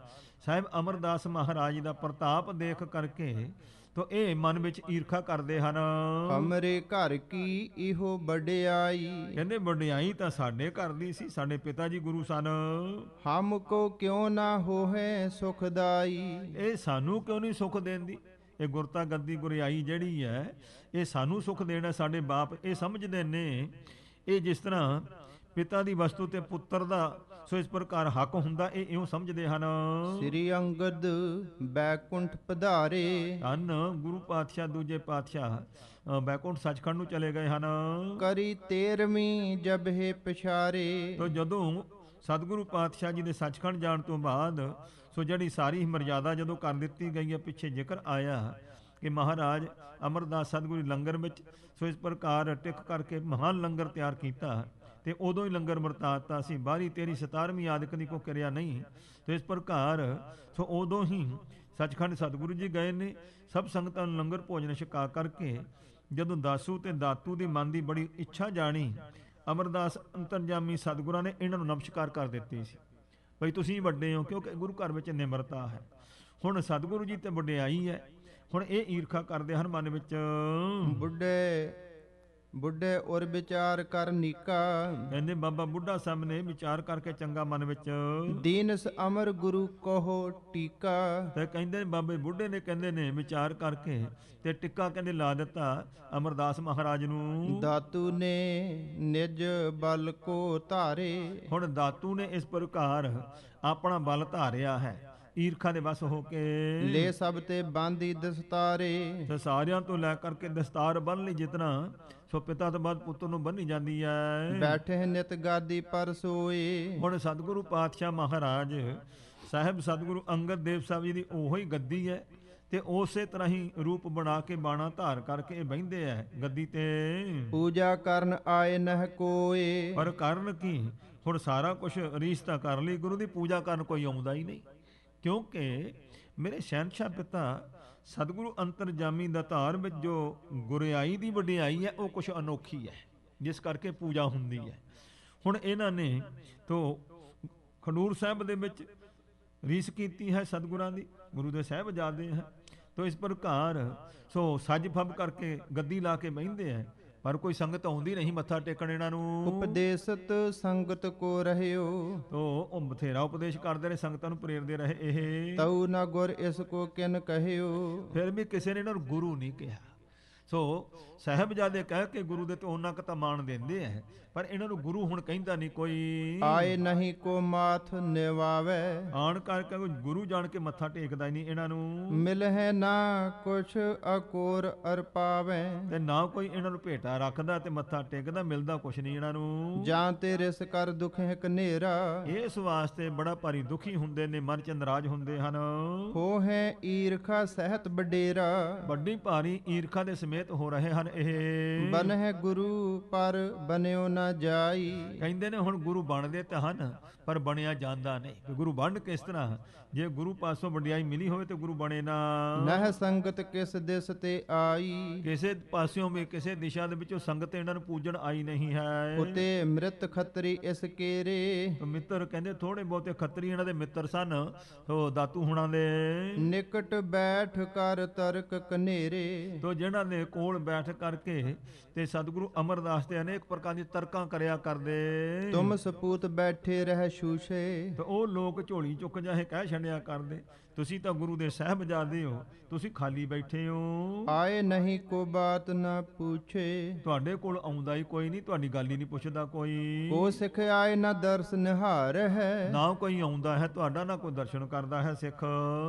ਸਾਹਿਬ ਅਮਰਦਾਸ ਮਹਾਰਾਜ ਦਾ ਪ੍ਰਤਾਪ ਦੇਖ ਕਰਕੇ ਤੋ ਇਹ ਮਨ ਵਿੱਚ ਈਰਖਾ ਕਰਦੇ ਹਨ। ਹਮਰੇ ਘਰ ਕੀ ਇਹੋ ਵਡਿਆਈ, ਕਹਿੰਦੇ ਵਡਿਆਈ ਤਾਂ ਸਾਡੇ ਘਰ ਦੀ ਸੀ, ਸਾਡੇ ਪਿਤਾ ਜੀ ਗੁਰੂ ਸਨ। ਹਮ ਕੋ ਕਿਉ ਨਾ ਹੋਏ ਸੁਖਦਾਈ, ਇਹ ਸਾਨੂੰ ਕਿਉਂ ਨਹੀਂ ਸੁਖ ਦੇਂਦੀ? ਇਹ ਗੁਰਤਾ ਗੱਦੀ ਗੁਰਿਆਈ ਜਿਹੜੀ ਹੈ ਇਹ ਸਾਨੂੰ ਸੁਖ ਦੇਣਾ। ਸਾਡੇ ਬਾਪ ਇਹ ਸਮਝਦੇ ਨੇ ਇਹ ਜਿਸ ਤਰ੍ਹਾਂ ਪਿਤਾ ਦੀ ਵਸਤੂ ਤੇ ਪੁੱਤਰ ਦਾ ਸੋ ਇਸ ਪ੍ਰਕਾਰ ਹੱਕ ਹੁੰਦਾ, ਇਹ ਇਉਂ ਸਮਝਦੇ ਹਨ। ਸ੍ਰੀ ਅੰਗਦ ਬੈਕੁੰਠ ਪਧਾਰੇ, ਧੰਨ ਗੁਰੂ ਪਾਤਸ਼ਾਹ ਦੂਜੇ ਪਾਤਸ਼ਾਹ ਬੈਕੁੰਠ ਸੱਚਖੰਡ ਨੂੰ ਚਲੇ ਗਏ ਹਨ। ਕਰੀ 13ਵੀਂ ਜਬਹਿ ਪਛਾਰੇ, ਤੋ ਜਦੋਂ ਸਤਿਗੁਰੂ ਪਾਤਸ਼ਾਹ ਜੀ ਦੇ ਸੱਚਖੰਡ ਜਾਣ ਤੋਂ ਬਾਅਦ ਸੋ ਜਿਹੜੀ ਸਾਰੀ ਮਰਜ਼ਾਦਾ ਜਦੋਂ ਕਰ ਦਿੱਤੀ ਗਈ ਹੈ, ਪਿੱਛੇ ਜ਼ਿਕਰ ਆਇਆ ਕਿ ਮਹਾਰਾਜ ਅਮਰਦਾਸ ਸਤਿਗੁਰੂ ਲੰਗਰ ਵਿੱਚ ਸੋ ਇਸ ਪ੍ਰਕਾਰ ਟਿਕ ਕਰਕੇ ਮਹਾਨ ਲੰਗਰ ਤਿਆਰ ਕੀਤਾ ਤੇ ਉਦੋਂ ਹੀ ਲੰਗਰ ਵਰਤਾਤਾ ਸੀ। 12 13 17ਵੀਂ ਆਦਿਕ ਦੀ ਕੋ ਕਿਰਿਆ ਨਹੀਂ। ਤੇ ਇਸ ਪ੍ਰਕਾਰ ਸੋ ਉਦੋਂ ਹੀ ਸੱਚਖੰਡ ਸਤਿਗੁਰੂ ਜੀ ਗਏ ਨੇ, ਸਭ ਸੰਗਤਾਂ ਨੂੰ ਲੰਗਰ ਭੋਜਨ ਛਕਾ ਕਰਕੇ ਜਦੋਂ ਦਾਸੂ ਤੇ ਦਾਤੂ ਦੀ ਮਨ ਦੀ ਬੜੀ ਇੱਛਾ ਜਾਣੀ, ਅਮਰਦਾਸ ਅੰਤਰਜਾਮੀ ਸਤਿਗੁਰਾਂ ਨੇ ਇਹਨਾਂ ਨੂੰ ਨਮਸਕਾਰ ਕਰ ਦਿੱਤੀ ਸੀ, ਬਈ ਤੁਸੀਂ ਵੱਡੇ ਹੋ, ਕਿਉਂਕਿ ਗੁਰੂ ਘਰ ਵਿੱਚ ਨਿਮਰਤਾ ਹੈ। ਹੁਣ ਸਤਿਗੁਰੂ ਜੀ ਤੇ ਵਡਿਆਈ ਹੈ, ਹੁਣ ਇਹ ਈਰਖਾ ਕਰਦੇ ਹਨ ਮਨ ਵਿੱਚ। ਬੁੱਢੇ ਔਰ ਵਿਚਾਰ ਕਰ ਨੀਕਾ, ਕਹਿੰਦੇ ਬਾਬਾ ਬੁੱਢਾ ਸਾਹਿਬ ਨੇ ਵਿਚਾਰ ਕਰਕੇ ਚੰਗਾ ਮਨ ਵਿੱਚ ਦੀਨਸ ਅਮਰ ਗੁਰੂ ਕਹੋ ਟੀਕਾ, ਤੇ ਕਹਿੰਦੇ ਬਾਬੇ ਬੁੱਢੇ ਨੇ ਕਹਿੰਦੇ ਨੇ ਵਿਚਾਰ ਕਰਕੇ ਤੇ ਟਿੱਕਾ ਕਹਿੰਦੇ ਲਾ ਦਿੱਤਾ ਅਮਰਦਾਸ ਮਹਾਰਾਜ ਨੂੰ। ਦਾਤੂ ਨੇ ਨਿਜ ਬਲ ਕੋ ਧਾਰੇ, ਹੁਣ ਦਾਤੂ ਨੇ ਇਸ ਪ੍ਰਕਾਰ ਆਪਣਾ ਬਲ ਧਾਰਿਆ ਹੈ ਈਰਖਾ ਦੇ ਵਸ ਹੋ ਕੇ। ਲੈ ਸਭ ਤੇ ਬਾਂਦੀ ਦਸਤਾਰੇ, ਤੇ ਸਾਰਿਆਂ ਤੋਂ ਲੈ ਕਰਕੇ ਦਸਤਾਰ ਬੰਨ ਲਈ, ਜਿਤਨਾ ਸੋ ਪਿਤਾ ਤੋਂ ਬਾਅਦ ਪੁੱਤਰ ਨੂੰ ਬੰਨੀ ਜਾਂਦੀ ਹੈ। ਬੈਠੇ ਨਿਤ ਗਾਦੀ ਪਰ ਸੋਏ, ਹੁਣ ਸਤਿਗੁਰੂ ਪਾਤਸ਼ਾਹ ਮਹਾਰਾਜ ਸਾਹਿਬ ਸਤਿਗੁਰੂ ਅੰਗਦ ਦੇਵ ਸਾਹਿਬ ਜੀ ਦੀ ਉਹੀ ਹੀ ਗੱਦੀ ਹੈ ਤੇ ਉਸੇ ਤਰ੍ਹਾਂ ਹੀ ਰੂਪ ਬਣਾ ਕੇ ਬਾਣਾ ਧਾਰ ਕਰਕੇ ਇਹ ਬਹਿੰਦੇ ਐ ਗੱਦੀ ਤੇ। ਪੂਜਾ ਕਰਨ ਆਏ ਨਹਿ ਕੋਏ, ਪਰ ਕਰਨ ਕੀ? ਹੁਣ ਸਾਰਾ ਕੁਝ ਰੀਸ ਤਾਂ ਕਰ ਲਈ, ਗੁਰੂ ਦੀ ਪੂਜਾ ਕਰਨ ਕੋਈ ਆਉਂਦਾ ਹੀ ਨਹੀਂ, ਕਿਉਂਕਿ ਮੇਰੇ ਸ਼ਹਿਨਸ਼ਾਹ ਪਿਤਾ ਸਤਿਗੁਰੂ ਅੰਤਰਜਾਮੀ ਦਾ ਧਾਰ ਵਿੱਚ ਜੋ ਗੁਰਿਆਈ ਦੀ ਵਡਿਆਈ ਹੈ ਉਹ ਕੁਝ ਅਨੋਖੀ ਹੈ, ਜਿਸ ਕਰਕੇ ਪੂਜਾ ਹੁੰਦੀ ਹੈ। ਹੁਣ ਇਹਨਾਂ ਨੇ ਤੋ ਖਡੂਰ ਸਾਹਿਬ ਦੇ ਵਿੱਚ ਰੀਸ ਕੀਤੀ ਹੈ ਸਤਿਗੁਰਾਂ ਦੀ, ਗੁਰੂ ਦੇ ਸਾਹਿਬਜ਼ਾਦੇ ਹੈ, ਤੋ ਇਸ ਪ੍ਰਕਾਰ ਸੋ ਸੱਜ ਫੱਬ ਕਰਕੇ ਗੱਦੀ ਲਾ ਕੇ ਬਹਿੰਦੇ ਹੈ, ਪਰ ਕੋਈ ਸੰਗਤ ਆਉਂਦੀ ਨਹੀਂ ਮੱਥਾ ਟੇਕਣ ਇਹਨਾਂ ਨੂੰ। ਉਪਦੇਸਤ ਸੰਗਤ ਕੋ ਰਹਿਓ, ਤੋ ਉਹ ਬਥੇਰਾ ਉਪਦੇਸ਼ ਕਰਦੇ ਰਹੇ, ਸੰਗਤਾਂ ਨੂੰ ਪ੍ਰੇਰਦੇ ਰਹੇ ਇਹ। ਤਉ ਨਾ ਗੁਰ ਇਸ ਕੋ ਕਿਨ ਕਹਿਓ, ਫਿਰ ਵੀ ਕਿਸੇ ਨੇ ਇਹਨਾਂ ਨੂੰ ਗੁਰੂ ਨਹੀਂ ਕਿਹਾ। ਸੋ ਸਾਹਿਬਜ਼ਾਦੇ ਕਹਿ ਕੇ ਗੁਰੂ ਦੇ ਤੇ ਉਹਨਾਂ ਕੁ ਤਾਂ ਮਾਣ ਦਿੰਦੇ ਹੈ, ਪਰ ਇਹਨਾਂ ਨੂੰ ਗੁਰੂ ਹੁਣ ਕਹਿੰਦਾ ਨਹੀਂ ਕੋਈ। ਆਏ ਨਹੀਂ ਕੋ ਮਾਥ ਨਿਵਾਵੇ, ਆਣ ਕਰਕੇ ਕੋਈ ਗੁਰੂ ਜਾਣ ਕੇ ਮੱਥਾ ਟੇਕਦਾ ਹੀ ਨਹੀਂ ਇਹਨਾਂ ਨੂੰ। ਮਿਲਹਿ ਨਾ ਕੁਛ ਅਕੋਰ ਅਰਪਾਵੇ, ਤੇ ਨਾ ਕੋਈ ਇਹਨਾਂ ਨੂੰ ਭੇਟਾ ਰੱਖਦਾ ਤੇ ਮੱਥਾ ਟੇਕਦਾ, ਮਿਲਦਾ ਕੁਛ ਨਹੀਂ ਇਹਨਾਂ ਨੂੰ। ਜਾਂ ਤੇ ਰਿਸ ਕਰ ਦੁਖ ਹੈ ਕਨੇਰਾ, ਇਸ ਵਾਸਤੇ ਬੜਾ ਭਾਰੀ ਦੁਖੀ ਹੁੰਦੇ ਨੇ, ਮਨ ਚ ਨਾਰਾਜ਼ ਹੁੰਦੇ ਹਨ। ਹੋ ਹੈ ਈਰਖਾ ਸਹਿਤ ਬਡੇਰਾ, ਵੱਡੀ ਭਾਰੀ ਈਰਖਾ ਦੇ ਸਮੇਤ ਹੋ ਰਹੇ ਹਨ ਇਹ। ਬਨ ਹੈ ਗੁਰੂ ਪਰ ਬਨਿਓ ਨਾ ਜਾਈ, ਕਹਿੰਦੇ ਨੇ ਹੁਣ ਗੁਰੂ ਬਣਦੇ ਤਾਂ ਹਨ ਪਰ ਬਣਿਆ ਜਾਂਦਾ ਨਹੀਂ। ਕਿ ਗੁਰੂ ਬਣ ਕਿਸ ਤਰ੍ਹਾਂ? ਜੇ ਗੁਰੂ ਪਾਸੋਂ ਵਡਿਆਈ ਮਿਲੀ ਹੋਵੇ ਤੇ ਗੁਰੂ ਬਣੇ ਨਾ। ਨਹਿ ਸੰਗਤ ਕਿਸ ਦਿਸ ਤੇ ਆਈ, ਕਿਸੇ ਪਾਸਿਓਂ ਵੀ ਕਿਸੇ ਦਿਸ਼ਾ ਦੇ ਵਿੱਚੋਂ ਸੰਗਤ ਇਹਨਾਂ ਨੂੰ ਪੂਜਣ ਆਈ ਨਹੀਂ ਹੈ। ਉਤੇ ਮ੍ਰਿਤ ਖੱਤਰੀ ਇਸ ਕੇਰੇ, ਮਿੱਤਰ ਕਹਿੰਦੇ ਥੋੜੇ ਬਹੁਤੇ ਖੱਤਰੀ ਇਹਨਾਂ ਦੇ ਮਿੱਤਰ ਸਨ, ਉਹ ਦਾਤੂ ਹੁਣਾਂ ਦੇ। ਨਿਕਟ ਬੈਠ ਕਰ ਤਰਕ ਕਨੇਰੇ, ਤੋ ਜਿਹਨਾਂ ਦੇ ਕੋਲ ਬੈਠ ਕਰਕੇ ਤੇ ਸਤਿਗੁਰੂ ਅਮਰਦਾਸ ਤੇ ਅਨੇਕ ਪ੍ਰਕਾਰ ਦੀ ਤਰਕਾਂ ਕਰਿਆ ਕਰਦੇ। ਤੁਮ ਸਪੂਤ ਬੈਠੇ ਰਹਿ ਸ਼ੂਸ਼ੇ, ਤੇ ਉਹ ਲੋਕ ਝੋਲੀ ਚੁੱਕ ਜਾਹੇ ਕਹਿ ਛੱਡਿਆ ਕਰਦੇ, ਤੁਸੀਂ ਤਾਂ ਗੁਰੂ ਦੇ ਸਾਹਿਬਜ਼ਾਦੇ ਹੋ, ਤੁਸੀਂ ਖਾਲੀ ਬੈਠੇ ਹੋ। ਆਏ ਨਹੀਂ ਕੋ ਬਾਤ ਨਾ ਪੁੱਛੇ, ਤੁਹਾਡੇ ਕੋਲ ਆਉਂਦਾ ਹੀ ਕੋਈ ਨਹੀਂ, ਤੁਹਾਡੀ ਗੱਲ ਹੀ ਨਹੀਂ ਪੁੱਛਦਾ ਕੋਈ। ਕੋ ਸਿੱਖ ਆਏ ਨਾ ਦਰਸ ਨਿਹਾਰ ਹੈ, ਨਾ ਕੋਈ ਆਉਂਦਾ ਹੈ ਤੁਹਾਡਾ, ਨਾ ਕੋਈ ਦਰਸ਼ਨ ਕਰਦਾ ਹੈ ਸਿੱਖ।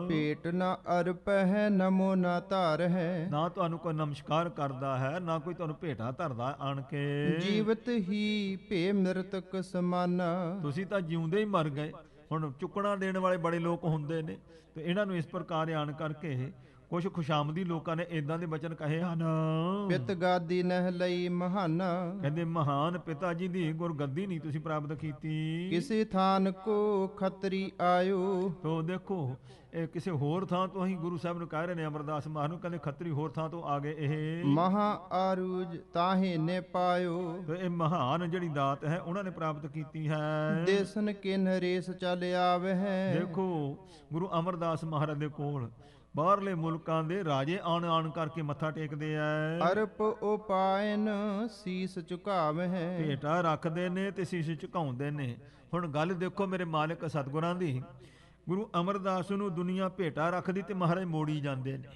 ਭੇਟ ਨਾ ਅਰਪ ਹੈ ਨਮੋ ਨਾ ਧਾਰ ਹੈ, ਨਾ ਤੁਹਾਨੂੰ ਕੋਈ ਨਮਸਕਾਰ ਕਰਦਾ ਹੈ, ਨਾ ਕੋਈ ਤੁਹਾਨੂੰ ਭੇਟਾ ਧਰਦਾ ਆਣ ਕੇ। ਜੀਵਤ ਹੀ ਭੇ ਮ੍ਰਿਤਕ ਸਮਾਨਾ, ਤੁਸੀਂ ਤਾਂ ਜਿਉਂਦੇ ਹੀ ਮਰ ਗਏ। ਹੁਣ ਚੁੱਕਣਾ ਦੇਣ ਵਾਲੇ ਬੜੇ ਲੋਕ ਹੁੰਦੇ ਨੇ, ਤੇ ਇਹਨਾਂ ਨੂੰ ਇਸ ਪ੍ਰਕਾਰ ਆਣ ਕਰਕੇ ਕੁਝ ਖੁਸ਼ਾਮਦੀ ਲੋਕਾਂ ਨੇ ਇਦਾਂ ਦੇ ਬਚਨ ਕਹੇ ਹਨ। ਪਿਤ ਗਾਦੀ ਨਹਿ ਲਈ ਮਹਾਨਾ, ਕਹਿੰਦੇ ਮਹਾਨ ਪਿਤਾ ਜੀ ਦੀ ਗੁਰਗੱਦੀ ਨਹੀਂ ਤੁਸੀਂ ਪ੍ਰਾਪਤ ਕੀਤੀ। ਕਿਸੇ ਥਾਨ ਕੋ ਖੱਤਰੀ ਆਇਓ, ਤੋ ਦੇਖੋ ਇਹ ਕਿਸੇ ਹੋਰ ਥਾਂ ਤੋਂ ਹੀ ਗੁਰੂ ਸਾਹਿਬ ਨੂੰ ਕਹਿ ਰਹੇ ਨੇ, ਅਮਰਦਾਸ ਮਹਾਰਾਜ ਨੂੰ ਕਹਿੰਦੇ ਖੱਤਰੀ ਹੋਰ ਥਾਂ ਤੋਂ ਆ ਗਏ ਇਹ। ਮਹਾ ਆਰੂਜ ਤਾਹੇ ਨੇ ਪਾਇਓ, ਤੇ ਇਹ ਮਹਾਨ ਜਿਹੜੀ ਦਾਤ ਹੈ ਉਹਨਾਂ ਨੇ ਪ੍ਰਾਪਤ ਕੀਤੀ ਹੈ। ਦੇਸਨ ਕੇ ਨਰੇਸ ਚੱਲ ਆਵੇ ਹੈ, ਦੇਖੋ ਗੁਰੂ ਅਮਰਦਾਸ ਮਹਾਰਾਜ ਦੇ ਕੋਲ ਬਾਹਰਲੇ ਮੁਲਕਾਂ ਦੇ ਰਾਜੇ ਆਣ ਕਰਕੇ ਮੱਥਾ ਟੇਕਦੇ ਐ, ਅਰਪ ਉਪਾਇਨ ਸੀਸ ਝੁਕਾਵਹਿ। ਭੇਟਾ ਰੱਖਦੇ ਨੇ ਤੇ ਸੀਸ ਝੁਕਾਉਂਦੇ ਨੇ। ਹੁਣ ਗੱਲ ਦੇਖੋ ਮੇਰੇ ਮਾਲਕ ਸਤਿਗੁਰਾਂ ਦੀ, ਗੁਰੂ ਅਮਰਦਾਸ ਨੂੰ ਦੁਨੀਆ ਭੇਟਾ ਰੱਖਦੀ ਤੇ ਮਹਾਰਾਜ ਮੋੜੀ ਜਾਂਦੇ ਨੇ,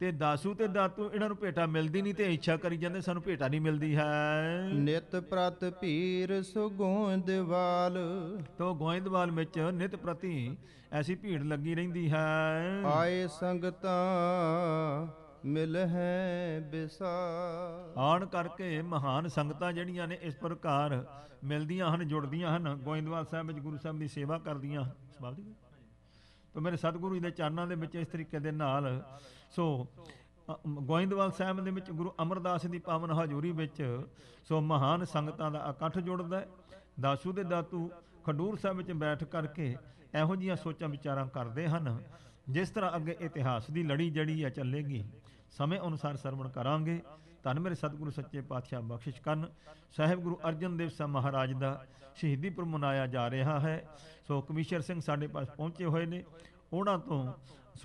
ਤੇ ਦਾਸੂ ਤੇ ਦਾਤੂ ਇਹਨਾਂ ਨੂੰ ਭੇਟਾ ਮਿਲਦੀ ਨਹੀਂ ਤੇ ਇੱਛਾ ਕਰੀ ਜਾਂਦੇ ਸਾਨੂੰ ਭੇਟਾ ਨਹੀਂ ਮਿਲਦੀ ਹੈ। ਨਿਤ ਪ੍ਰਤ ਭੀਰ ਸੁ ਗੋਇੰਦਵਾਲ। ਤੋ ਗੋਇੰਦਵਾਲ ਵਿੱਚ ਨਿਤ ਪ੍ਰਤੀ ਐਸੀ ਭੀੜ ਲੱਗੀ ਰਹਿੰਦੀ ਹੈ। ਆਏ ਸੰਗਤਾਂ ਮਿਲ ਹੈ ਵਿਸਾਲ। ਆਣ ਕਰਕੇ ਮਹਾਨ ਸੰਗਤਾਂ ਜਿਹੜੀਆਂ ਨੇ ਇਸ ਪ੍ਰਕਾਰ ਮਿਲਦੀਆਂ ਹਨ, ਜੁੜਦੀਆਂ ਹਨ, ਗੋਇੰਦਵਾਲ ਸਾਹਿਬ ਵਿੱਚ ਗੁਰੂ ਸਾਹਿਬ ਦੀ ਸੇਵਾ ਕਰਦੀਆਂ। ਤੋ ਮੇਰੇ ਸਤਿਗੁਰੂ ਜੀ ਦੇ ਚਰਨਾਂ ਦੇ ਵਿੱਚ ਇਸ ਤਰੀਕੇ ਦੇ ਨਾਲ ਗੋਇੰਦਵਾਲ ਸਾਹਿਬ ਦੇ ਵਿੱਚ ਗੁਰੂ ਅਮਰਦਾਸ ਦੀ ਪਾਵਨ ਹਜ਼ੂਰੀ ਵਿੱਚ ਮਹਾਨ ਸੰਗਤਾਂ ਦਾ ਇਕੱਠ ਜੁੜਦਾ ਹੈ। ਦਾਸੂ ਦੇ ਦਾਤੂ ਖਡੂਰ ਸਾਹਿਬ ਵਿੱਚ ਬੈਠ ਕਰਕੇ ਇਹੋ ਜਿਹੀਆਂ ਸੋਚਾਂ ਵਿਚਾਰਾਂ ਕਰਦੇ ਹਨ। ਜਿਸ ਤਰ੍ਹਾਂ ਅੱਗੇ ਇਤਿਹਾਸ ਦੀ ਲੜੀ ਜਿਹੜੀ ਹੈ ਚੱਲੇਗੀ, ਸਮੇਂ ਅਨੁਸਾਰ ਸਰਵਣ ਕਰਾਂਗੇ। ਧੰਨ ਮੇਰੇ ਸਤਿਗੁਰੂ ਸੱਚੇ ਪਾਤਸ਼ਾਹ ਬਖਸ਼ਿਸ਼ ਕਰਨ। ਸਾਹਿਬ ਗੁਰੂ ਅਰਜਨ ਦੇਵ ਸਾਹਿਬ ਮਹਾਰਾਜ ਦਾ ਸ਼ਹੀਦੀ ਪੁਰਬ ਮਨਾਇਆ ਜਾ ਰਿਹਾ ਹੈ। ਕਮੀਸ਼ਰ ਸਿੰਘ ਸਾਡੇ ਪਾਸ ਪਹੁੰਚੇ ਹੋਏ ਨੇ, ਉਹਨਾਂ ਤੋਂ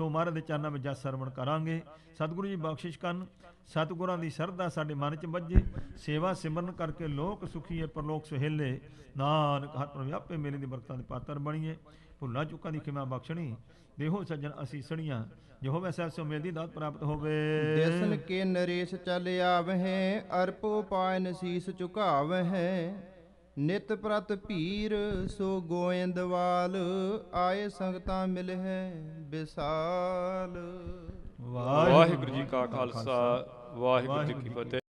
ਮਹਾਰਾਜ ਦੇ ਚਰਨਾਂ ਵਿੱਚ ਜਸ ਸਰਵਣ ਕਰਾਂਗੇ। ਸਤਿਗੁਰੂ ਜੀ ਬਖਸ਼ਿਸ਼ ਕਰਨ। ਸਤਿਗੁਰਾਂ ਦੀ ਸ਼ਰਧਾ ਸਾਡੇ ਮਨ 'ਚ ਵੱਜੇ, ਸੇਵਾ ਸਿਮਰਨ ਕਰਕੇ ਲੋਕ ਸੁਖੀਏ ਪਰਲੋਕ ਸੁਹੇਲੇ। ਨਾਨਕ ਹੱਥ ਵਿਆਪੇ ਮੇਲੇ ਦੀ ਬਰਕਤਾਂ ਦੇ ਪਾਤਰ ਬਣੀਏ। ਭੁੱਲਾਂ ਚੁੱਕਾਂ ਦੀ ਖਿਮਾ ਬਖਸ਼ਣੀ, ਦੇਹੋ ਸੱਜਣ ਅਸੀਸਣੀਆਂ, ਜੋ ਹੋਵੇ ਸਹਿ ਸੋ ਮੇਲ ਦੀ ਦਾਤ ਪ੍ਰਾਪਤ ਹੋਵੇ। ਦੇਸਨ ਕੇ ਨਰੇਸ਼ ਚੱਲ ਆਵਹਿ, ਅਰਪੋ ਪਾਇਨ ਸੀਸ ਝੁਕਾਵਹਿ। ਨਿਤ ਪ੍ਰਤ ਭੀਰ ਸੋ ਗੋਇੰਦਵਾਲ, ਆਏ ਸੰਗਤਾਂ ਮਿਲ ਹੈ ਵਿਸਾਲ। ਵਾਹਿਗੁਰੂ ਜੀ ਕਾ ਖਾਲਸਾ, ਵਾਹਿਗੁਰੂ ਜੀ ਕੀ ਫਤਿਹ।